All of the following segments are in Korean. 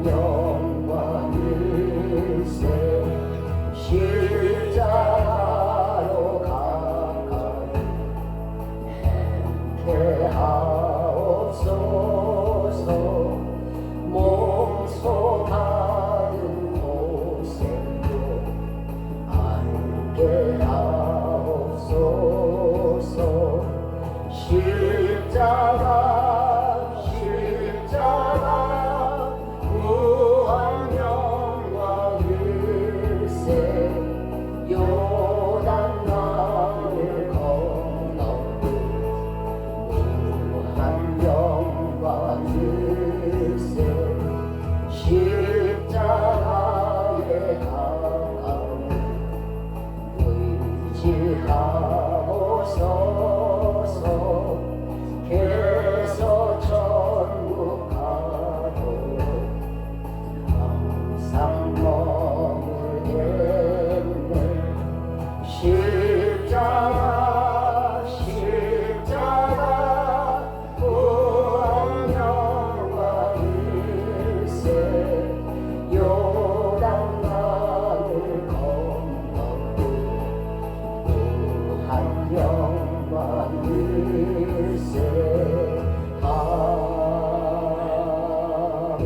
영광일세 십자가로 가까이 행케하옵소서 몸소 받은 고생도 알게 하옵소서 십자가 무한 영광일세 요단강을 건너듯 무한 영광일세 십자가에 가까이 의지하옵소서 개서 천국 가도록 항상 머물겠네 십자가 무한 영광일세 요단강을 건너듯 무한 영광일세 아멘.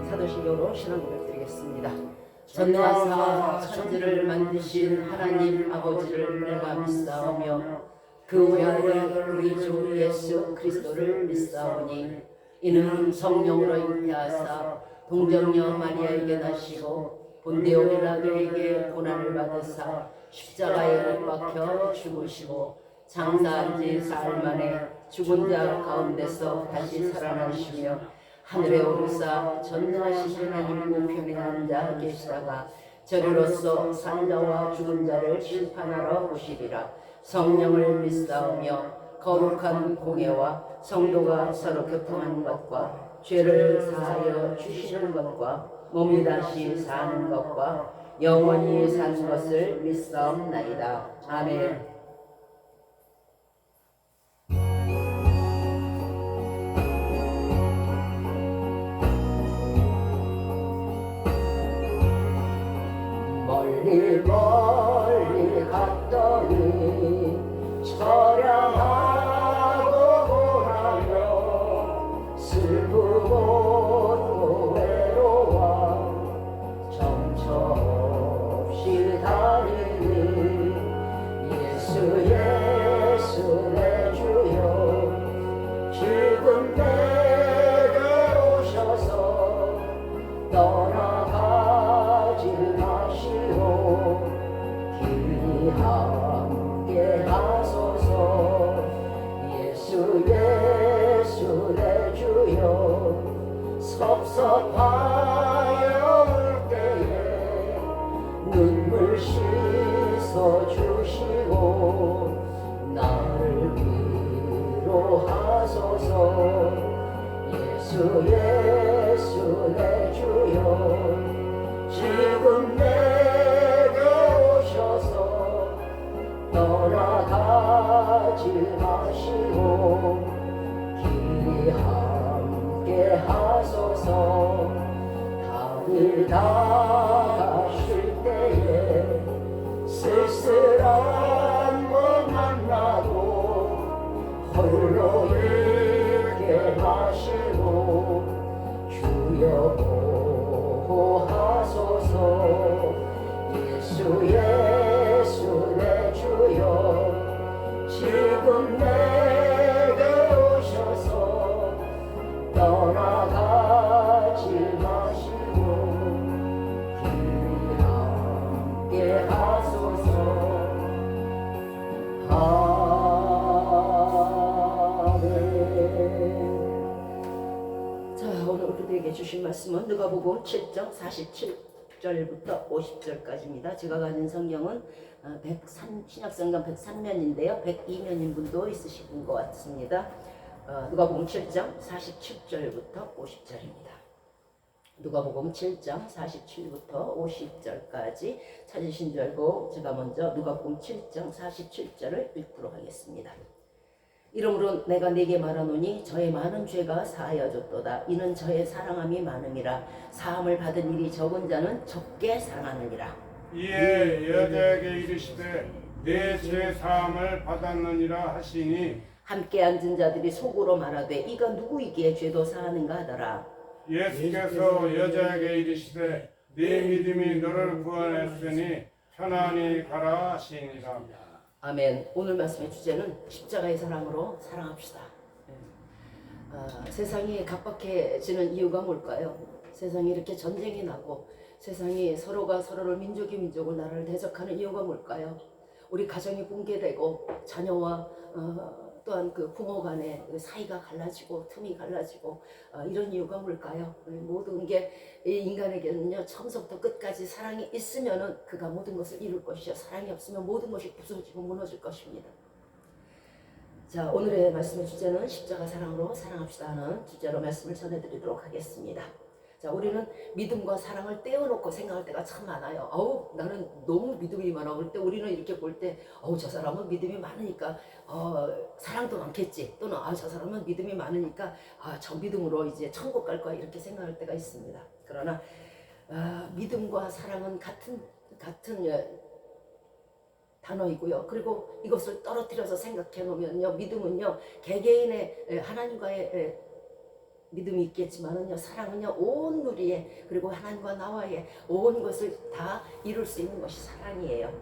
사도신경으로 신앙 고백드리겠습니다. 전능하사 천지를 만드신 하나님 아버지를 내가 믿사오며 그 외아들 우리 주 예수 그리스도를 믿사오니 이는 성령으로 잉태하사 동정녀 마리아에게 나시고 본디오 빌라도에게 고난을 받으사 십자가에 못 박혀 죽으시고 장사한 지 사흘 만에 죽은 자 가운데서 다시 살아나시며 하늘에 오르사 전능하신 하나님 우편에 앉아 계시다가 저리로서 산자와 죽은 자를 심판하러 오시리라. 성령을 믿사오며 거룩한 공예와 성도가 서로 교통하는 것과 죄를 사하여 주시는 것과 몸이 다시 사는 것과 영원히 사는 것을 믿사옵나이다. 아멘. 멀리 멀리 갔더니 처량하고 고라며 슬프고 또 외로워 정처없이 다니니 예수 예수 내 주여 지금 내게 오셔서 떠나가지 마시오 길이 함께 하소서 예수 예수 내 주여 섭섭하여 올 때에 눈물 씻어 주시고 나를 위로하소서 예수 예수 내 주여 지금 내게 오셔서 떠나가지 마시고 길이 함께 하소서 달이 다가실 때에 쓸쓸한 것 만나도 홀로 있게 마시고 주여 보호하소서 예수 예수 내 주여 지금 내게 오셔서 떠나가지 마시고 길이 함께 하소서 아멘. 자, 오늘 우리들에게 주신 말씀은 누가복음 7장 47절부터 50절까지입니다. 제가 가진 성경은 신약성경 103면인데요. 102면인 분도 있으신 것 같습니다. 누가복음 7장 47절부터 50절입니다. 누가복음 7장 47부터 50절까지 찾으신 줄 알고 제가 먼저 누가복음 7장 47절을 읽도록 하겠습니다. 이러므로 내가 네게 말하노니 저의 많은 죄가 사하여졌도다. 이는 저의 사랑함이 많음이라. 사함을 받은 일이 적은 자는 적게 사랑하느니라. 이에 여자에게 이르시되 내 죄 사함을 받았느니라 하시니 함께 앉은 자들이 속으로 말하되 이가 누구이기에 죄도 사하는가 하더라. 예수께서 여자에게 이르시되 네 믿음이 너를 구원했으니 편안히 가라 하시니라. 아멘. 오늘 말씀의 주제는 십자가의 사랑으로 사랑합시다. 세상이 각박해지는 이유가 뭘까요? 세상이 이렇게 전쟁이 나고 세상이 서로가 서로를 민족이 민족을 나라를 대적하는 이유가 뭘까요? 우리 가정이 붕괴되고 자녀와 또한 그 부모 간의 사이가 갈라지고 틈이 갈라지고 이런 이유가 뭘까요? 모든 게 인간에게는요 처음부터 끝까지 사랑이 있으면은 그가 모든 것을 이룰 것이요 사랑이 없으면 모든 것이 부서지고 무너질 것입니다. 자, 오늘의 말씀의 주제는 십자가 사랑으로 사랑합시다 하는 주제로 말씀을 전해드리도록 하겠습니다. 자, 우리는 믿음과 사랑을 떼어놓고 생각할 때가 참 많아요. 나는 너무 믿음이 많아. 그럴 때 우리는 이렇게 볼 때, 저 사람은 믿음이 많으니까, 사랑도 많겠지. 또는, 저 사람은 믿음이 많으니까, 저 믿음으로 이제 천국 갈 거야. 이렇게 생각할 때가 있습니다. 그러나, 믿음과 사랑은 같은 단어이고요. 그리고 이것을 떨어뜨려서 생각해 놓으면요. 믿음은요, 개개인의 하나님과의 믿음이 있겠지만은요, 사랑은요, 온 누리에, 그리고 하나님과 나와의 온 것을 다 이룰 수 있는 것이 사랑이에요.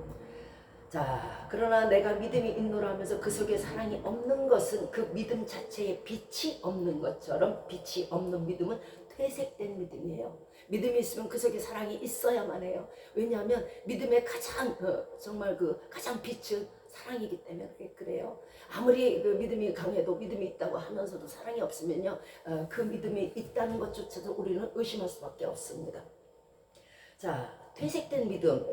자, 그러나 내가 믿음이 있노라 하면서 그 속에 사랑이 없는 것은 그 믿음 자체에 빛이 없는 것처럼 빛이 없는 믿음은 퇴색된 믿음이에요. 믿음이 있으면 그 속에 사랑이 있어야만 해요. 왜냐하면 믿음의 가장 정말 그 가장 빛은 사랑이기 때문에 그래요. 아무리 그 믿음이 강해도 믿음이 있다고 하면서도 사랑이 없으면요, 그 믿음이 있다는 것조차도 우리는 의심할 수밖에 없습니다. 자, 퇴색된 믿음,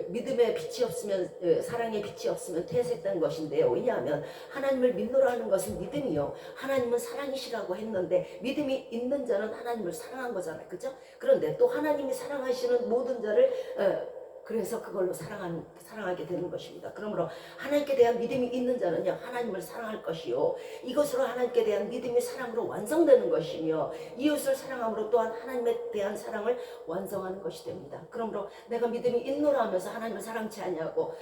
믿음의 빛이 없으면, 사랑의 빛이 없으면 퇴색된 것인데요. 왜냐하면 하나님을 믿노라 하는 것은 믿음이요, 하나님은 사랑이시라고 했는데 믿음이 있는 자는 하나님을 사랑한 거잖아요. 그죠? 그런데 또 하나님이 사랑하시는 모든 자를 그래서 그걸로 사랑하게 되는 것입니다. 그러므로 하나님께 대한 믿음이 있는 자는요, 하나님을 사랑할 것이요, 이것으로 하나님께 대한 믿음이 사랑으로 완성되는 것이며, 이웃을 사랑함으로 또한 하나님에 대한 사랑을 완성하는 것이 됩니다. 그러므로 내가 믿음이 있노라 하면서 하나님을 사랑치 아니하고,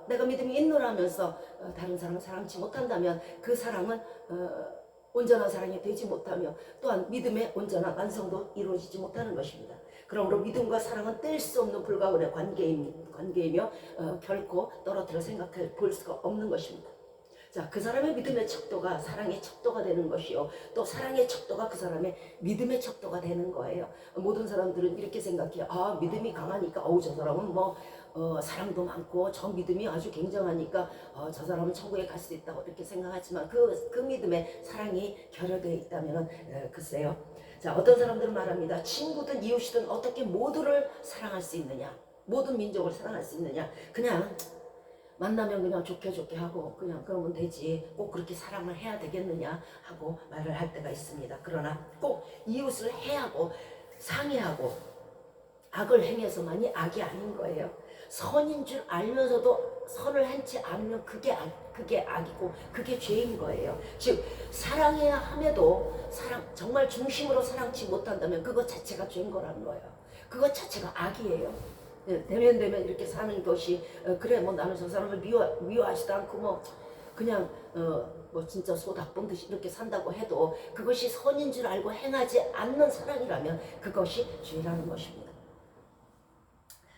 내가 믿음이 있노라 하면서 다른 사람을 사랑치 못한다면 그 사랑은 온전한 사랑이 되지 못하며 또한 믿음의 온전한 완성도 이루어지지 못하는 것입니다. 그러므로 믿음과 사랑은 뗄 수 없는 불가분의 관계이며 결코 떨어뜨려 생각해 볼 수가 없는 것입니다. 자, 그 사람의 믿음의 척도가 사랑의 척도가 되는 것이요, 또 사랑의 척도가 그 사람의 믿음의 척도가 되는 거예요. 모든 사람들은 이렇게 생각해요. 믿음이 강하니까 저 사람은 뭐 사랑도 많고 저 믿음이 아주 굉장하니까 저 사람은 천국에 갈 수 있다고 이렇게 생각하지만 그 믿음에 사랑이 결여되어 있다면 글쎄요. 자, 어떤 사람들은 말합니다. 친구든 이웃이든 어떻게 모두를 사랑할 수 있느냐, 모든 민족을 사랑할 수 있느냐, 그냥 만나면 그냥 좋게 하고 그냥 그러면 되지, 꼭 그렇게 사랑을 해야 되겠느냐 하고 말을 할 때가 있습니다. 그러나 꼭 이웃을 해하고 상해하고 악을 행해서만이 악이 아닌 거예요. 선인 줄 알면서도 선을 행치 않으면 그게 악이고 그게 죄인 거예요. 즉 사랑해야 함에도 정말 중심으로 사랑치 못한다면 그것 자체가 죄인 거라는 거예요. 그것 자체가 악이에요. 되면 이렇게 사는 것이 그래 뭐 나는 저 사람을 미워하지도 않고 뭐 그냥 뭐 진짜 소 닭본 듯이 이렇게 산다고 해도 그것이 선인 줄 알고 행하지 않는 사랑이라면 그것이 죄라는 것입니다.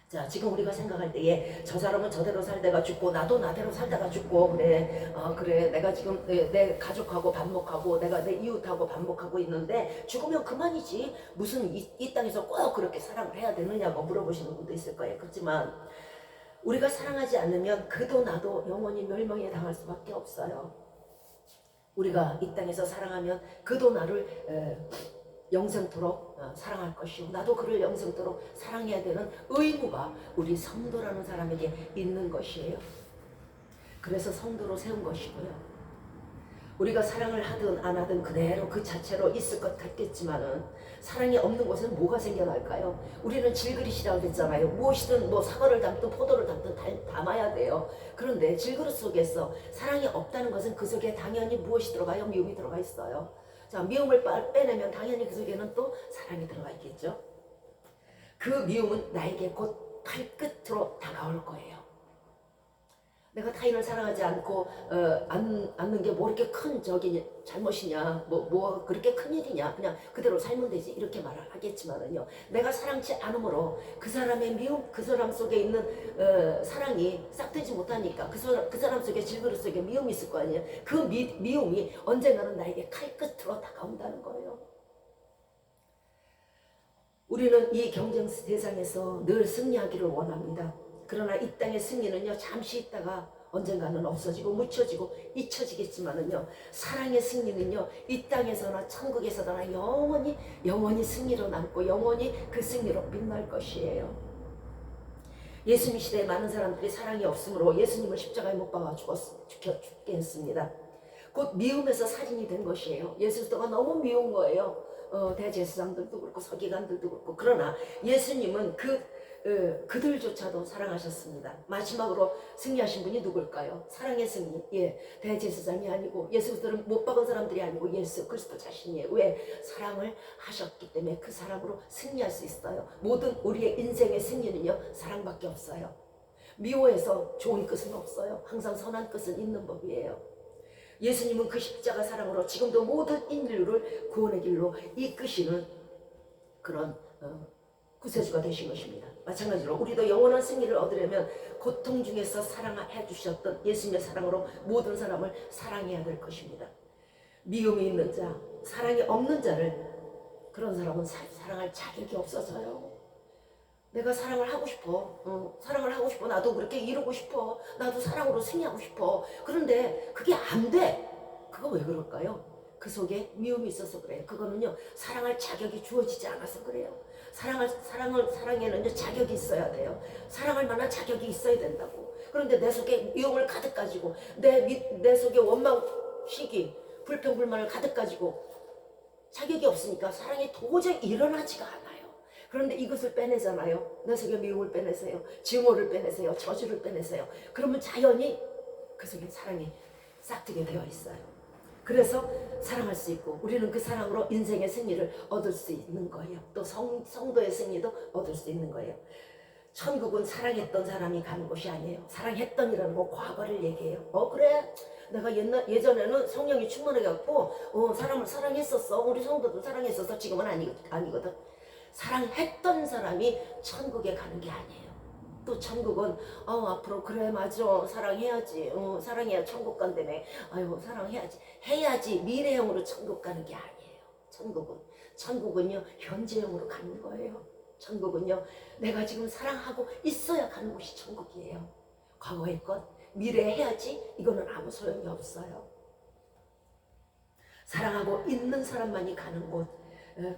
자, 지금 우리가 생각할 때에 저 사람은 저대로 살다가 죽고 나도 나대로 살다가 죽고 그래 내가 지금 내 가족하고 반복하고 내가 내 이웃하고 반복하고 있는데 죽으면 그만이지 무슨 이 땅에서 꼭 그렇게 사랑을 해야 되느냐고 물어보시는 분도 있을 거예요. 그렇지만 우리가 사랑하지 않으면 그도 나도 영원히 멸망에 당할 수밖에 없어요. 우리가 이 땅에서 사랑하면 그도 나를 영생토록 사랑할 것이고 나도 그를 영생토록 사랑해야 되는 의무가 우리 성도라는 사람에게 있는 것이에요. 그래서 성도로 세운 것이고요. 우리가 사랑을 하든 안 하든 그대로 그 자체로 있을 것 같겠지만은 사랑이 없는 곳에는 뭐가 생겨날까요? 우리는 질그릇이라고 그랬잖아요. 무엇이든 뭐 사과를 담든 포도를 담든 담아야 돼요. 그런데 질그릇 속에서 사랑이 없다는 것은 그 속에 당연히 무엇이 들어가요? 미움이 들어가 있어요. 자, 미움을 빼내면 당연히 그 속에는 또 사랑이 들어가 있겠죠. 그 미움은 나에게 곧 칼끝으로 다가올 거예요. 내가 타인을 사랑하지 않고 않는 게 뭐 이렇게 큰 저기 잘못이냐, 뭐 그렇게 큰 일이냐, 그냥 그대로 살면 되지 이렇게 말을 하겠지만은요, 내가 사랑치 않으므로 그 사람의 미움, 그 사람 속에 있는 사랑이 싹트지 못하니까 그 사람 속에 질그릇 속에 미움이 있을 거 아니에요. 그 미움이 언젠가는 나에게 칼끝으로 다가온다는 거예요. 우리는 이 경쟁 세상에서 늘 승리하기를 원합니다. 그러나 이 땅의 승리는요, 잠시 있다가 언젠가는 없어지고 묻혀지고 잊혀지겠지만은요, 사랑의 승리는요, 이 땅에서나 천국에서나 영원히 승리로 남고 영원히 그 승리로 빛날 것이에요. 예수님 시대에 많은 사람들이 사랑이 없으므로 예수님을 십자가에 못 박아 죽게 했습니다. 곧 미움에서 살인이 된 것이에요. 예수가 너무 미운 거예요. 대제사장들도 그렇고 서기관들도 그렇고. 그러나 예수님은 그들조차도 사랑하셨습니다. 마지막으로 승리하신 분이 누굴까요? 사랑의 승리. 예, 대제사장이 아니고 예수들은 못 박은 사람들이 아니고 예수 그리스도 자신이에요. 왜? 사랑을 하셨기 때문에 그 사랑으로 승리할 수 있어요. 모든 우리의 인생의 승리는요, 사랑밖에 없어요. 미워해서 좋은 끝은 없어요. 항상 선한 끝은 있는 법이에요. 예수님은 그 십자가 사랑으로 지금도 모든 인류를 구원의 길로 이끄시는 그런 구세주가 되신 것입니다. 마찬가지로 우리도 영원한 승리를 얻으려면 고통 중에서 사랑해 주셨던 예수님의 사랑으로 모든 사람을 사랑해야 될 것입니다. 미움이 있는 자, 사랑이 없는 자를, 그런 사람은 사랑할 자격이 없어져요. 내가 사랑을 하고 싶어. 사랑을 하고 싶어. 나도 그렇게 이루고 싶어. 나도 사랑으로 승리하고 싶어. 그런데 그게 안 돼. 그거 왜 그럴까요? 그 속에 미움이 있어서 그래요. 그거는요, 사랑할 자격이 주어지지 않아서 그래요. 사랑에는요, 자격이 있어야 돼요. 사랑할 만한 자격이 있어야 된다고. 그런데 내 속에 미움을 가득 가지고, 내 속에 원망, 시기, 불평, 불만을 가득 가지고 자격이 없으니까 사랑이 도저히 일어나지가 않아요. 그런데 이것을 빼내잖아요. 내 속에 미움을 빼내세요. 증오를 빼내세요. 저주를 빼내세요. 그러면 자연히 그 속에 사랑이 싹트게 되어 있어요. 그래서 사랑할 수 있고, 우리는 그 사랑으로 인생의 승리를 얻을 수 있는 거예요. 또 성도의 승리도 얻을 수 있는 거예요. 천국은 사랑했던 사람이 가는 곳이 아니에요. 사랑했던이라는 거 과거를 얘기해요. 그래? 내가 예전에는 성령이 충만해갖고 사람을 사랑했었어. 우리 성도도 사랑했었어. 지금은 아니거든. 사랑했던 사람이 천국에 가는 게 아니에요. 또 천국은 앞으로 그래 맞아 사랑해야지. 사랑해야 천국 간다며. 아유 사랑해야지. 미래형으로 천국 가는 게 아니에요. 천국은요 현재형으로 가는 거예요. 천국은요 내가 지금 사랑하고 있어야 가는 곳이 천국이에요. 과거의 것 미래에 해야지 이거는 아무 소용이 없어요. 사랑하고 있는 사람만이 가는 곳,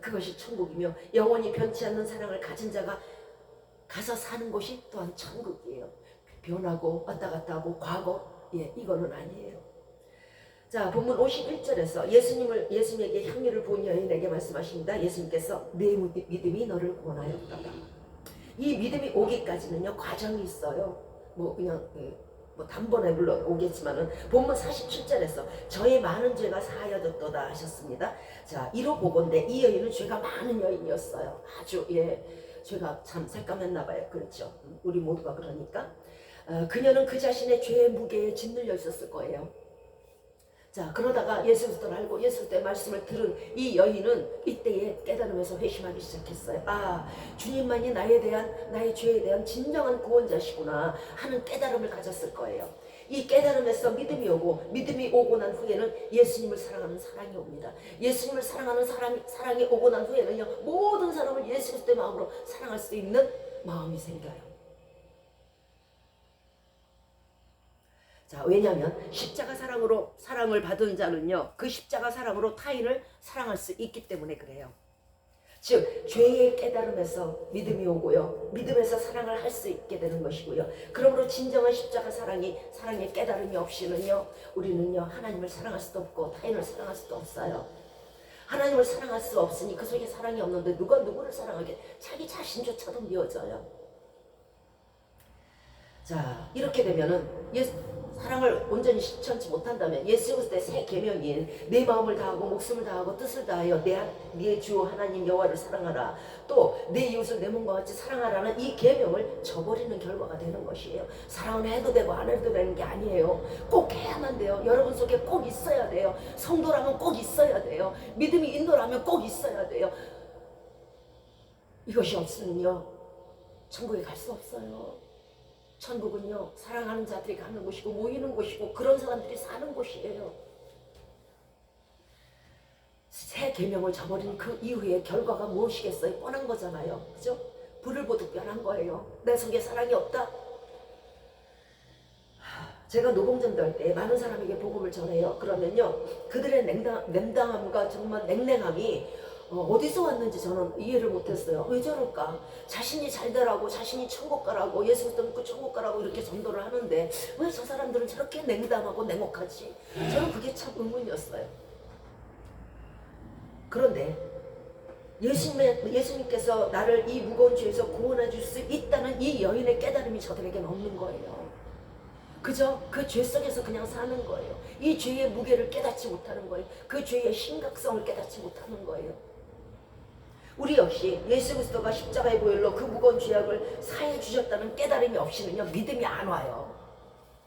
그것이 천국이며, 영원히 변치 않는 사랑을 가진 자가 가서 사는 곳이 또한 천국이에요. 변하고 왔다 갔다 하고 과거, 이거는 아니에요. 자, 본문 51절에서 예수님에게 향유를 부은 여인에게 말씀하십니다. 예수님께서 내 믿음이 너를 구원하였다. 이 믿음이 오기까지는요 과정이 있어요. 그냥 단번에 물론 오겠지만은 본문 47절에서 저의 많은 죄가 사하여졌도다 하셨습니다. 자, 이로 보건대 이 여인은 죄가 많은 여인이었어요. 아주 죄가 참 새까맸나 봐요. 그렇죠. 우리 모두가 그러니까 그녀는 그 자신의 죄의 무게에 짓눌려 있었을 거예요. 자, 그러다가 예수 그리스도를 알고 예수 그리스도의 말씀을 들은 이 여인은 이때에 깨달으면서 회심하기 시작했어요. 주님만이 나의 죄에 대한 진정한 구원자시구나 하는 깨달음을 가졌을 거예요. 이 깨달음에서 믿음이 오고 난 후에는 예수님을 사랑하는 사랑이 옵니다. 예수님을 사랑하는 사랑이 오고 난 후에는요 모든 사람을 예수 그리스도의 마음으로 사랑할 수 있는 마음이 생겨요. 자, 왜냐하면 십자가 사랑을 받은 자는요 그 십자가 사랑으로 타인을 사랑할 수 있기 때문에 그래요. 즉 죄의 깨달음에서 믿음이 오고요. 믿음에서 사랑을 할 수 있게 되는 것이고요. 그러므로 진정한 십자가 사랑의 깨달음이 없이는요. 우리는요. 하나님을 사랑할 수도 없고 타인을 사랑할 수도 없어요. 하나님을 사랑할 수 없으니 그 속에 사랑이 없는데 누가 누구를 사랑하게 자기 자신조차도 미워져요. 자 이렇게 되면은 사랑을 온전히 실천치 못한다면 예수 그리스도의 새 계명인 내 마음을 다하고 목숨을 다하고 뜻을 다하여 내 주 하나님 여호와를 사랑하라 또 내 이웃을 내 몸과 같이 사랑하라는 이 계명을 저버리는 결과가 되는 것이에요. 사랑은 해도 되고 안 해도 되는 게 아니에요. 꼭 해야만 돼요. 여러분 속에 꼭 있어야 돼요. 성도라면 꼭 있어야 돼요. 믿음이 인도라면 꼭 있어야 돼요. 이것이 없으면요 천국에 갈 수 없어요. 천국은요 사랑하는 자들이 가는 곳이고 모이는 곳이고 그런 사람들이 사는 곳이에요. 새 계명을 저버린 그 이후의 결과가 무엇이겠어요? 뻔한 거잖아요. 그죠? 불을 보듯 변한 거예요. 내 속에 사랑이 없다? 제가 노공전도 할 때 많은 사람에게 복음을 전해요. 그러면요 그들의 냉담함과 정말 냉랭함이 어디서 왔는지 저는 이해를 못했어요. 왜 저럴까? 자신이 잘 되라고 자신이 천국 가라고 예수 그리스도 믿고 천국 가라고 이렇게 전도를 하는데 왜 저 사람들은 저렇게 냉담하고 냉혹하지? 저는 그게 참 의문이었어요. 그런데 예수님께서 나를 이 무거운 죄에서 구원해 줄 수 있다는 이 여인의 깨달음이 저들에게는 없는 거예요. 그저 그 죄 속에서 그냥 사는 거예요. 이 죄의 무게를 깨닫지 못하는 거예요. 그 죄의 심각성을 깨닫지 못하는 거예요. 우리 역시 예수 그리스도가 십자가의 보혈로 그 무거운 죄악을 사해 주셨다는 깨달음이 없이는요 믿음이 안 와요.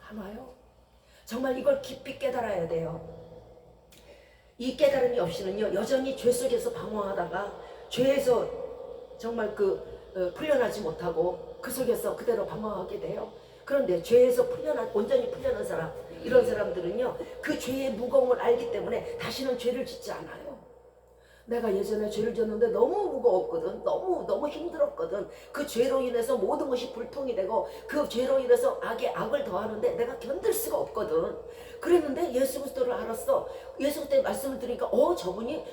안 와요. 정말 이걸 깊이 깨달아야 돼요. 이 깨달음이 없이는요 여전히 죄 속에서 방황하다가 죄에서 정말 풀려나지 못하고 그 속에서 그대로 방황하게 돼요. 그런데 죄에서 온전히 풀려난 사람, 이런 사람들은요 그 죄의 무거움을 알기 때문에 다시는 죄를 짓지 않아요. 내가 예전에 죄를 졌는데 너무 무거웠거든. 너무 힘들었거든. 그 죄로 인해서 모든 것이 불통이 되고 그 죄로 인해서 악에 악을 더하는데 내가 견딜 수가 없거든. 그랬는데 예수 그리스도를 알았어. 예수 그리스도의 말씀을 들으니까 저분이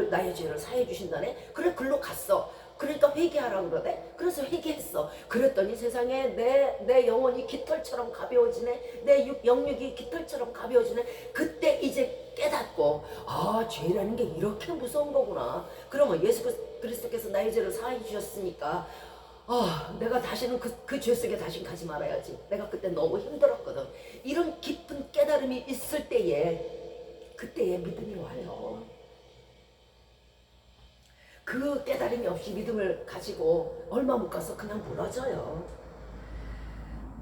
나의 죄를 사해 주신다네. 그래 글로 갔어. 그러니까 회개하라고 그러대. 그래서 회개했어. 그랬더니 세상에 내 영혼이 깃털처럼 가벼워지네. 내 영육이 깃털처럼 가벼워지네. 그때 이제 깨닫고 죄라는 게 이렇게 무서운 거구나. 그러면 예수 그리스도께서 나의 죄를 사해 주셨으니까 내가 다시는 그 죄 속에 다시 가지 말아야지. 내가 그때 너무 힘들었거든. 이런 깊은 깨달음이 있을 때에 그때에 믿음이 와요. 그 깨달음이 없이 믿음을 가지고 얼마 못 가서 그냥 무너져요.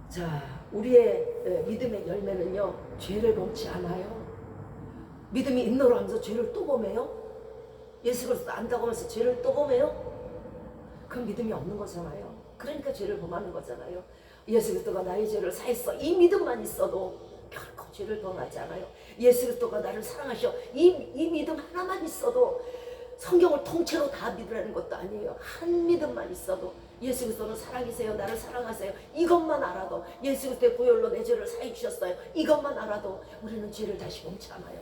자, 우리의 믿음의 열매는요 죄를 범치 않아요. 믿음이 인노로 하면서 죄를 또 범해요? 예수 그리스도 안다고 하면서 죄를 또 범해요? 그건 믿음이 없는 거잖아요. 그러니까 죄를 범하는 거잖아요. 예수 그리스도가 나의 죄를 사했어. 이 믿음만 있어도 결코 죄를 범하지 않아요. 예수 그리스도가 나를 사랑하셔. 이 믿음 하나만 있어도 성경을 통째로 다 믿으라는 것도 아니에요. 한 믿음만 있어도 예수 그리스도는 사랑이세요. 나를 사랑하세요. 이것만 알아도 예수 그리스도의 보혈로 내 죄를 사해 주셨어요. 이것만 알아도 우리는 죄를 다시 범치 않아요.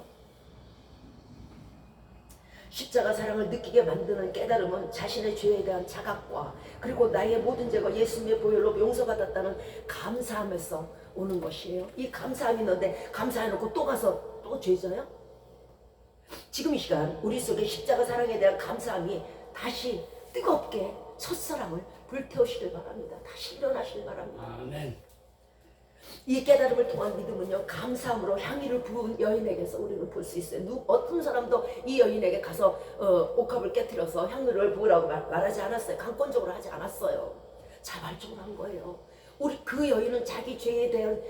십자가 사랑을 느끼게 만드는 깨달음은 자신의 죄에 대한 자각과 그리고 나의 모든 죄가 예수님의 보혈로 용서받았다는 감사함에서 오는 것이에요. 이 감사함이 있는데 감사해놓고 또 가서 또 죄져요? 지금 이 시간 우리 속에 십자가 사랑에 대한 감사함이 다시 뜨겁게 첫사랑을 불태우시길 바랍니다. 다시 일어나시길 바랍니다. 아멘. 이 깨달음을 통한 믿음은요 감사함으로 향유를 부은 여인에게서 우리는 볼 수 있어요. 어떤 사람도 이 여인에게 가서 옥합을 깨뜨려서 향유를 부으라고 말하지 않았어요. 강권적으로 하지 않았어요. 자발적으로 한 거예요. 그 여인은 자기 죄에 대한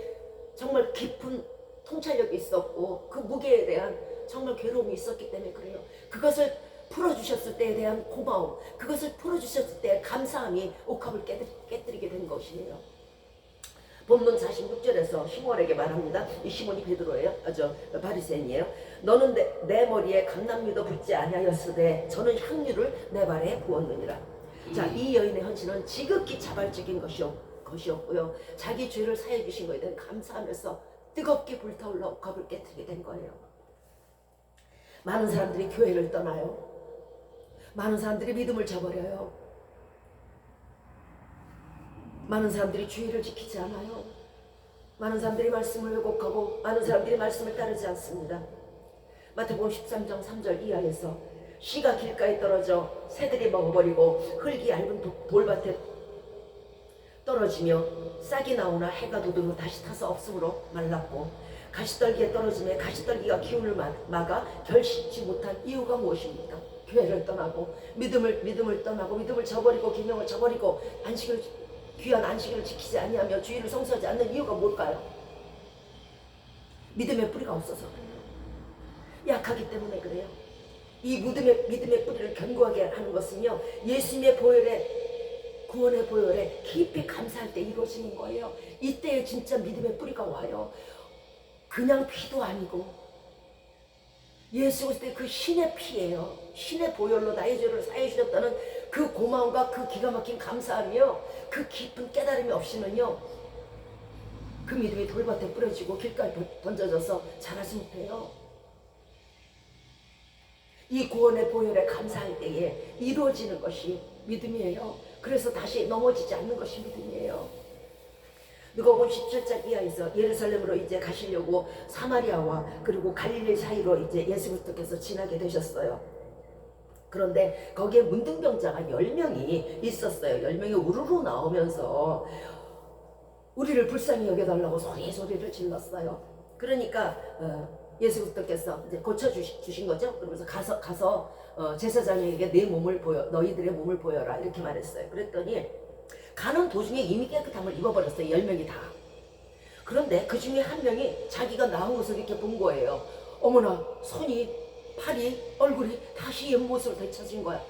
정말 깊은 통찰력이 있었고 그 무게에 대한 정말 괴로움이 있었기 때문에 그래요. 그것을 풀어주셨을 때에 대한 고마움, 그것을 풀어주셨을 때의 감사함이 옥합을 깨뜨리게 된 것이에요. 본문 46절에서 시몬에게 말합니다. 이 시몬이 베드로예요. 바리새인이에요. 너는 내 머리에 감람유도 붓지 아니하였으되 저는 향유를 내 발에 부었느니라. 자, 이 여인의 헌신은 지극히 자발적인 것이었고요. 자기 죄를 사해 주신 것에 대한 감사하면서 뜨겁게 불타올라 옥합을 깨뜨리게 된 거예요. 많은 사람들이 교회를 떠나요. 많은 사람들이 믿음을 저버려요. 많은 사람들이 주의를 지키지 않아요. 많은 사람들이 말씀을 왜곡하고 많은 사람들이 말씀을 따르지 않습니다. 마태복음 13장 3절 이하에서 씨가 길가에 떨어져 새들이 먹어버리고 흙이 얇은 돌밭에 떨어지며 싹이 나오나 해가 돋으며 다시 타서 없으므로 말랐고 가시떨기에 떨어지며 가시떨기가 기운을 막아 결실치 못한 이유가 무엇입니까? 교회를 떠나고 믿음을 떠나고 믿음을 저버리고 계명을 저버리고 귀한 안식일을 지키지 아니하며 주의를 성수하지 않는 이유가 뭘까요? 믿음의 뿌리가 없어서 그래요. 약하기 때문에 그래요. 이 믿음의 뿌리를 견고하게 하는 것은요, 예수님의 보혈에, 구원의 보혈에 깊이 감사할 때 이루어지는 거예요. 이때에 진짜 믿음의 뿌리가 와요. 그냥 피도 아니고 예수 그리스도의 그 신의 피예요. 신의 보혈로 나의 죄를 사해 주셨다는 그 고마움과 그 기가 막힌 감사함이요, 그 깊은 깨달음이 없이는요, 그 믿음이 돌밭에 뿌려지고 길가에 던져져서 자라지 못해요. 이 구원의 보혈에 감사할 때에 이루어지는 것이 믿음이에요. 그래서 다시 넘어지지 않는 것이 믿음이에요. 누가복음 17장 이하에서 예루살렘으로 이제 가시려고 사마리아와 그리고 갈릴리 사이로 이제 예수 그리스도께서 지나게 되셨어요. 그런데 거기에 문둥병자가 10명이 있었어요. 10명이 우르르 나오면서 우리를 불쌍히 여겨달라고 소리를 질렀어요. 그러니까 예수 그리스도께서 이제 고쳐주신 거죠. 그러면서 가서 제사장에게 너희들의 몸을 보여라 이렇게 말했어요. 그랬더니 가는 도중에 이미 깨끗함을 입어버렸어요. 10명이 다. 그런데 그 중에 한 명이 자기가 나은 것을 이렇게 본 거예요. 어머나, 손이, 팔이, 얼굴이 다시 옛 모습으로 되찾은 거야.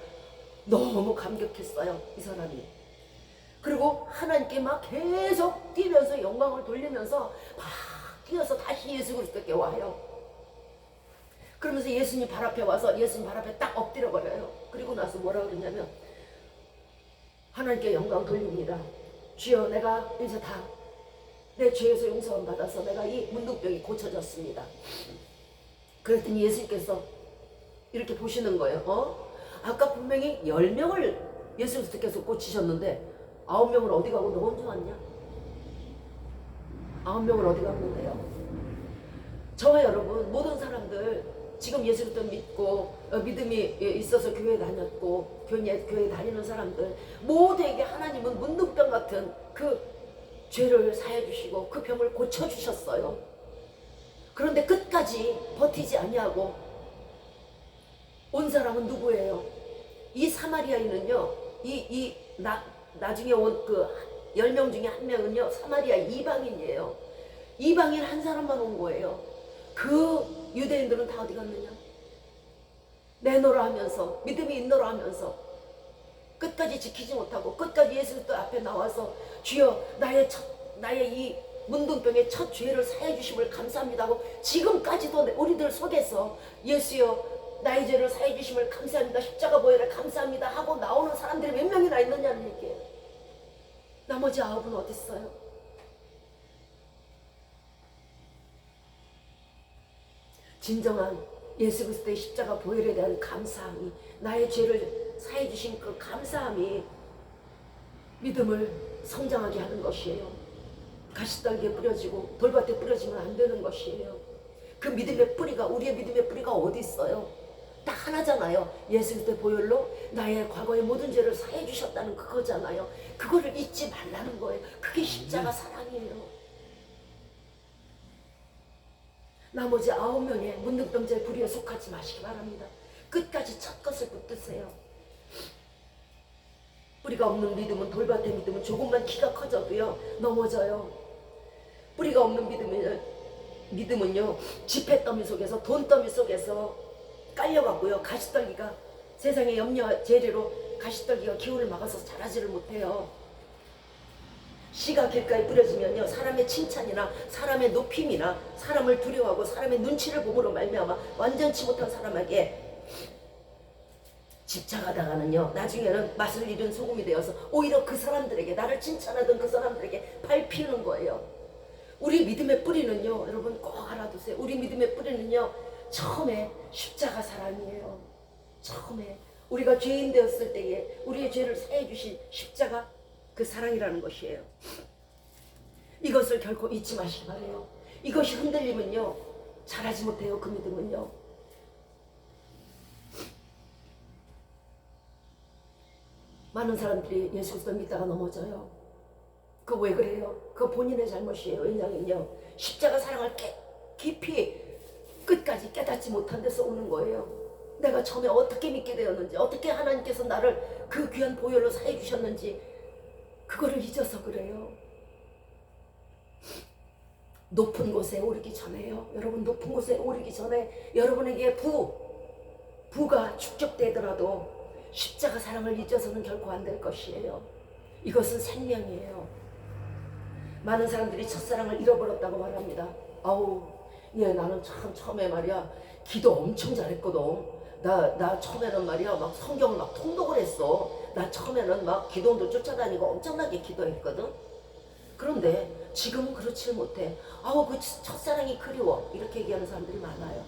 너무 감격했어요, 이 사람이. 그리고 하나님께 막 계속 뛰면서 영광을 돌리면서 막 뛰어서 다시 예수 그리스도께 와요. 그러면서 예수님 발 앞에 와서 예수님 발 앞에 딱 엎드려 버려요. 그리고 나서 뭐라 그러냐면, 하나님께 영광 돌립니다. 주여, 내가 이제 다 내 죄에서 용서함 받아서 내가 이 문둥병이 고쳐졌습니다. 그랬더니 예수님께서 이렇게 보시는 거예요. 아까 분명히 10명을 예수 그리스도께서 고치셨는데 9명을 어디 가고 너 혼자 왔냐? 9명을 어디 갔는데요? 저와 여러분 모든 사람들 지금 예수 그리스도 믿고 믿음이 있어서 교회 다녔고 교회 다니는 사람들 모두에게 하나님은 문둥병 같은 그 죄를 사해 주시고 그 병을 고쳐 주셨어요. 그런데 끝까지 버티지 아니하고 온 사람은 누구예요? 이 사마리아인은요, 나중에 온 그 10명 중에 한 명은요, 사마리아 이방인이에요. 이방인 한 사람만 온 거예요. 그 유대인들은 다 어디 갔느냐? 내노라 하면서, 믿음이 있노라 하면서 끝까지 지키지 못하고 끝까지 예수 그리스도 앞에 나와서 주여, 나의 이 문둥병의 첫 죄를 사해 주심을 감사합니다 하고 지금까지도 우리들 속에서 예수여, 나의 죄를 사해 주심을 감사합니다, 십자가 보혈을 감사합니다 하고 나오는 사람들이 몇 명이나 있느냐는 얘기예요. 나머지 9은 어디 있어요? 진정한 예수 그리스도의 십자가 보혈에 대한 감사함이, 나의 죄를 사해 주신 그 감사함이 믿음을 성장하게 하는 것이에요. 가시떨기에 뿌려지고 돌밭에 뿌려지면 안 되는 것이에요. 그 믿음의 뿌리가, 우리의 믿음의 뿌리가 어디 있어요? 딱 하나잖아요. 예수 그리스도의 보혈로 나의 과거의 모든 죄를 사해 주셨다는 그거잖아요. 그거를 잊지 말라는 거예요. 그게 십자가 사랑이에요. 나머지 9명의 문둥병자의 부리에 속하지 마시기 바랍니다. 끝까지 첫 것을 붙드세요. 뿌리가 없는 믿음은, 돌밭의 믿음은 조금만 키가 커져도요 넘어져요. 뿌리가 없는 믿음은요 지폐더미 속에서, 돈더미 속에서 깔려가고요, 가시떨기가, 세상의 염려 재래로 가시떨기가 기운을 막아서 자라지를 못해요. 씨가 길가에 뿌려지면요, 사람의 칭찬이나 사람의 높임이나 사람을 두려워하고 사람의 눈치를 보므로 말미암아 완전치 못한 사람에게 집착하다가는요, 나중에는 맛을 잃은 소금이 되어서 오히려 그 사람들에게, 나를 칭찬하던 그 사람들에게 밟히는 거예요. 우리 믿음의 뿌리는요, 여러분 꼭 알아두세요. 우리 믿음의 뿌리는요, 처음에 십자가 사랑이에요. 처음에 우리가 죄인 되었을 때에 우리의 죄를 사해 주신 십자가, 그 사랑이라는 것이에요. 이것을 결코 잊지 마시기 바래요. 이것이 흔들리면요 잘하지 못해요. 그 믿음은요. 많은 사람들이 예수 그리스도 믿다가 넘어져요. 그 왜 그래요? 그 본인의 잘못이에요. 왜냐면요 십자가 사랑을 깊이 끝까지 깨닫지 못한 데서 오는 거예요. 내가 처음에 어떻게 믿게 되었는지, 어떻게 하나님께서 나를 그 귀한 보혈로 사해 주셨는지 그거를 잊어서 그래요. 높은 곳에 오르기 전에요. 여러분, 높은 곳에 오르기 전에 여러분에게 부가 축적되더라도 십자가 사랑을 잊어서는 결코 안 될 것이에요. 이것은 생명이에요. 많은 사람들이 첫사랑을 잃어버렸다고 말합니다. 아우, 나는 참 처음에 말이야 기도 엄청 잘했거든. 나 처음에는 말이야 막 성경을 막 통독을 했어. 나 처음에는 막 기도원도 쫓아다니고 엄청나게 기도했거든. 그런데 지금은 그렇지 못해. 아우, 그 첫사랑이 그리워. 이렇게 얘기하는 사람들이 많아요.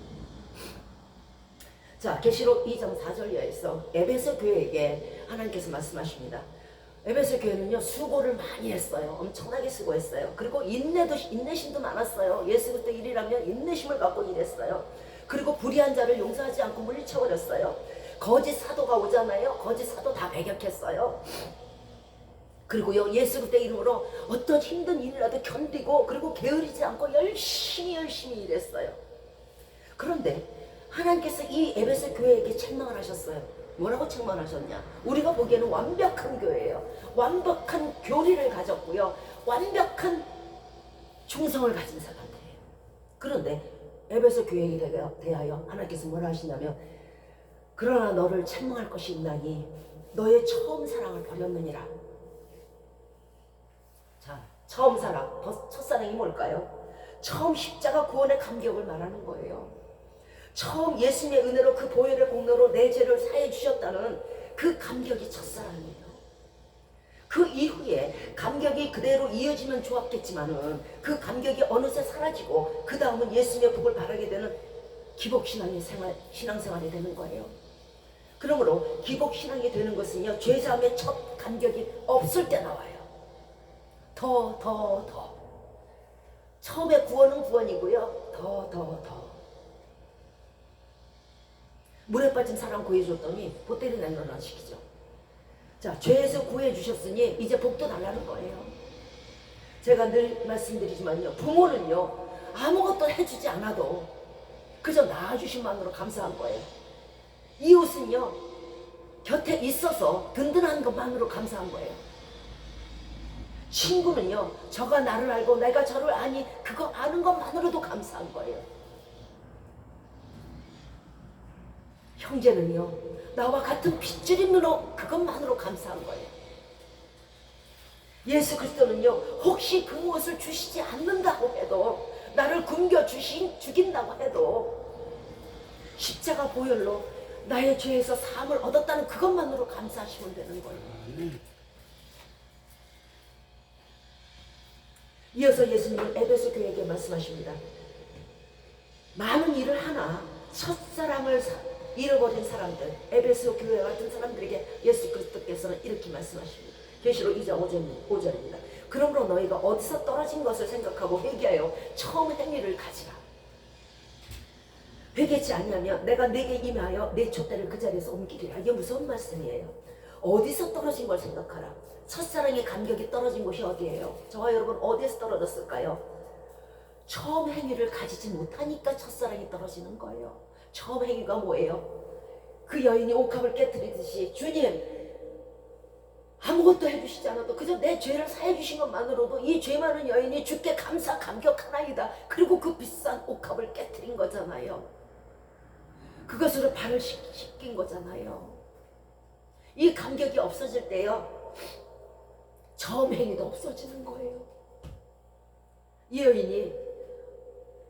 자, 계시록 2장 4절에서 에베소 교회에게 하나님께서 말씀하십니다. 에베소 교회는요 수고를 많이 했어요. 엄청나게 수고했어요. 그리고 인내심도 많았어요. 예수 그리스도 일이라면 인내심을 갖고 일했어요. 그리고 불의한 자를 용서하지 않고 물리쳐버렸어요. 거짓 사도가 오잖아요. 거짓 사도 다 배격했어요. 그리고요 예수 그리스도 이름으로 어떤 힘든 일이라도 견디고 그리고 게으르지 않고 열심히 일했어요. 그런데 하나님께서 이 에베소 교회에게 책망을 하셨어요. 뭐라고 책망하셨냐? 우리가 보기에는 완벽한 교회예요. 완벽한 교리를 가졌고요. 완벽한 충성을 가진 사람들이에요. 그런데 에베소 교회에 대하여 하나님께서 뭐라 하시냐면, 그러나 너를 책망할 것이 있나니 너의 처음 사랑을 버렸느니라. 자, 처음 사랑, 첫사랑이 뭘까요? 처음 십자가 구원의 감격을 말하는 거예요. 처음 예수님의 은혜로 그 보혈의 공로로 내 죄를 사해 주셨다는 그 감격이 첫사랑이에요. 그 이후에 감격이 그대로 이어지면 좋았겠지만은 그 감격이 어느새 사라지고 그 다음은 예수님의 복을 바라게 되는 신앙생활이 되는 거예요. 그러므로 기복신앙이 되는 것은요 죄사함의 첫 감격이 없을 때 나와요. 더 처음에 구원은 구원이고요. 더 물에 빠진 사람 구해줬더니 보따리 내놓으라 시키죠. 자, 죄에서 구해주셨으니 이제 복도 달라는 거예요. 제가 늘 말씀드리지만요, 부모는요 아무것도 해주지 않아도 그저 낳아주신만으로 감사한 거예요. 이웃은요 곁에 있어서 든든한 것만으로 감사한 거예요. 친구는요 저가 나를 알고 내가 저를 아니 그거 아는 것만으로도 감사한 거예요. 형제는요 나와 같은 핏줄임으로 그것만으로 감사한 거예요. 예수 그리스도는요 혹시 그 무엇을 주시지 않는다고 해도, 나를 굶겨 죽인다고 해도 십자가 보혈로 나의 죄에서 사함을 얻었다는 그것만으로 감사하시면 되는 거예요. 이어서 예수님은 에베소 교회에게 말씀하십니다. 많은 일을 하나 첫사랑을 잃어버린 사람들, 에베소 교회 같은 사람들에게 예수 그리스도께서는 이렇게 말씀하십니다. 계시록 2장 5절입니다. 그러므로 너희가 어디서 떨어진 것을 생각하고 회개하여 처음 행위를 가지라. 회개치 아니하면 내가 네게 임하여 네 촛대를 그 자리에서 옮기리라. 이게 무서운 말씀이에요. 어디서 떨어진 걸 생각하라. 첫사랑의 감격이 떨어진 곳이 어디예요? 저와 여러분 어디에서 떨어졌을까요? 처음 행위를 가지지 못하니까 첫사랑이 떨어지는 거예요. 처음 행위가 뭐예요? 그 여인이 옥합을 깨뜨리듯이, 주님 아무것도 해주시지 않아도 그저 내 죄를 사해 주신 것만으로도 이 죄 많은 여인이 주께 감격하나이다. 그리고 그 비싼 옥합을 깨뜨린 거잖아요. 그것으로 발을 씻긴 거잖아요. 이 감격이 없어질 때요 처음 행위도 없어지는 거예요. 이 여인이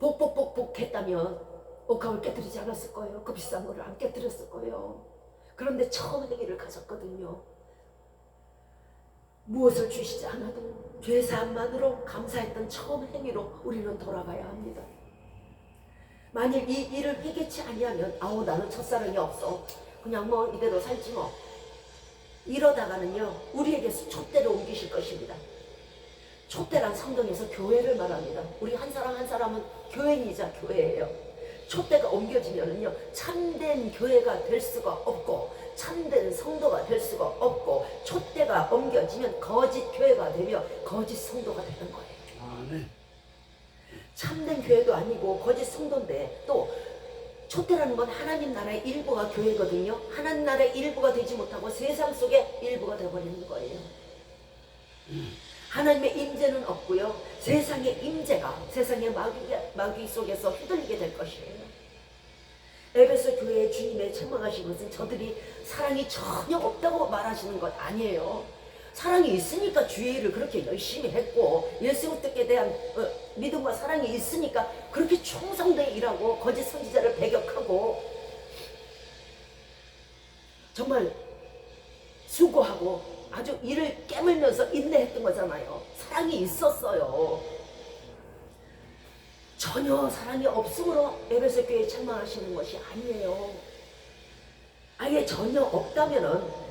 복복복복 했다면 옥합을 깨뜨리지 않았을 거예요. 그 비싼 거를 안 깨뜨렸을 거예요. 그런데 처음 행위를 가졌거든요. 무엇을 주시지 않아도 죄사함만으로 감사했던 처음 행위로 우리는 돌아가야 합니다. 만일 이 일을 회개치 아니하면, 아우 나는 첫사랑이 없어, 그냥 뭐 이대로 살지 뭐. 이러다가는요 우리에게서 촛대를 옮기실 것입니다. 촛대란 성경에서 교회를 말합니다. 우리 한 사람 한 사람은 교회이자 교회예요. 촛대가 옮겨지면은요 참된 교회가 될 수가 없고 참된 성도가 될 수가 없고, 촛대가 옮겨지면 거짓 교회가 되며 거짓 성도가 되는 거예요. 아멘. 참된 교회도 아니고 거짓 성도인데, 또 촛대라는 건 하나님 나라의 일부가 교회거든요. 하나님 나라의 일부가 되지 못하고 세상 속의 일부가 되어버리는 거예요. 하나님의 임재는 없고요, 세상의 임재가 세상의 마귀 속에서 휘둘리게 될 것이에요. 에베소 교회에 주님의 책망하신 것은 저들이 사랑이 전혀 없다고 말하시는 것 아니에요. 사랑이 있으니까 주의 일을 그렇게 열심히 했고, 예수 그리스도께 대한 믿음과 사랑이 있으니까 그렇게 충성되게 일하고 거짓 선지자를 배격하고 정말 수고하고 아주 일을 깨물면서 인내했던 거잖아요. 사랑이 있었어요. 전혀 사랑이 없음으로 에베소 교회에 책망하시는 것이 아니에요. 아예 전혀 없다면은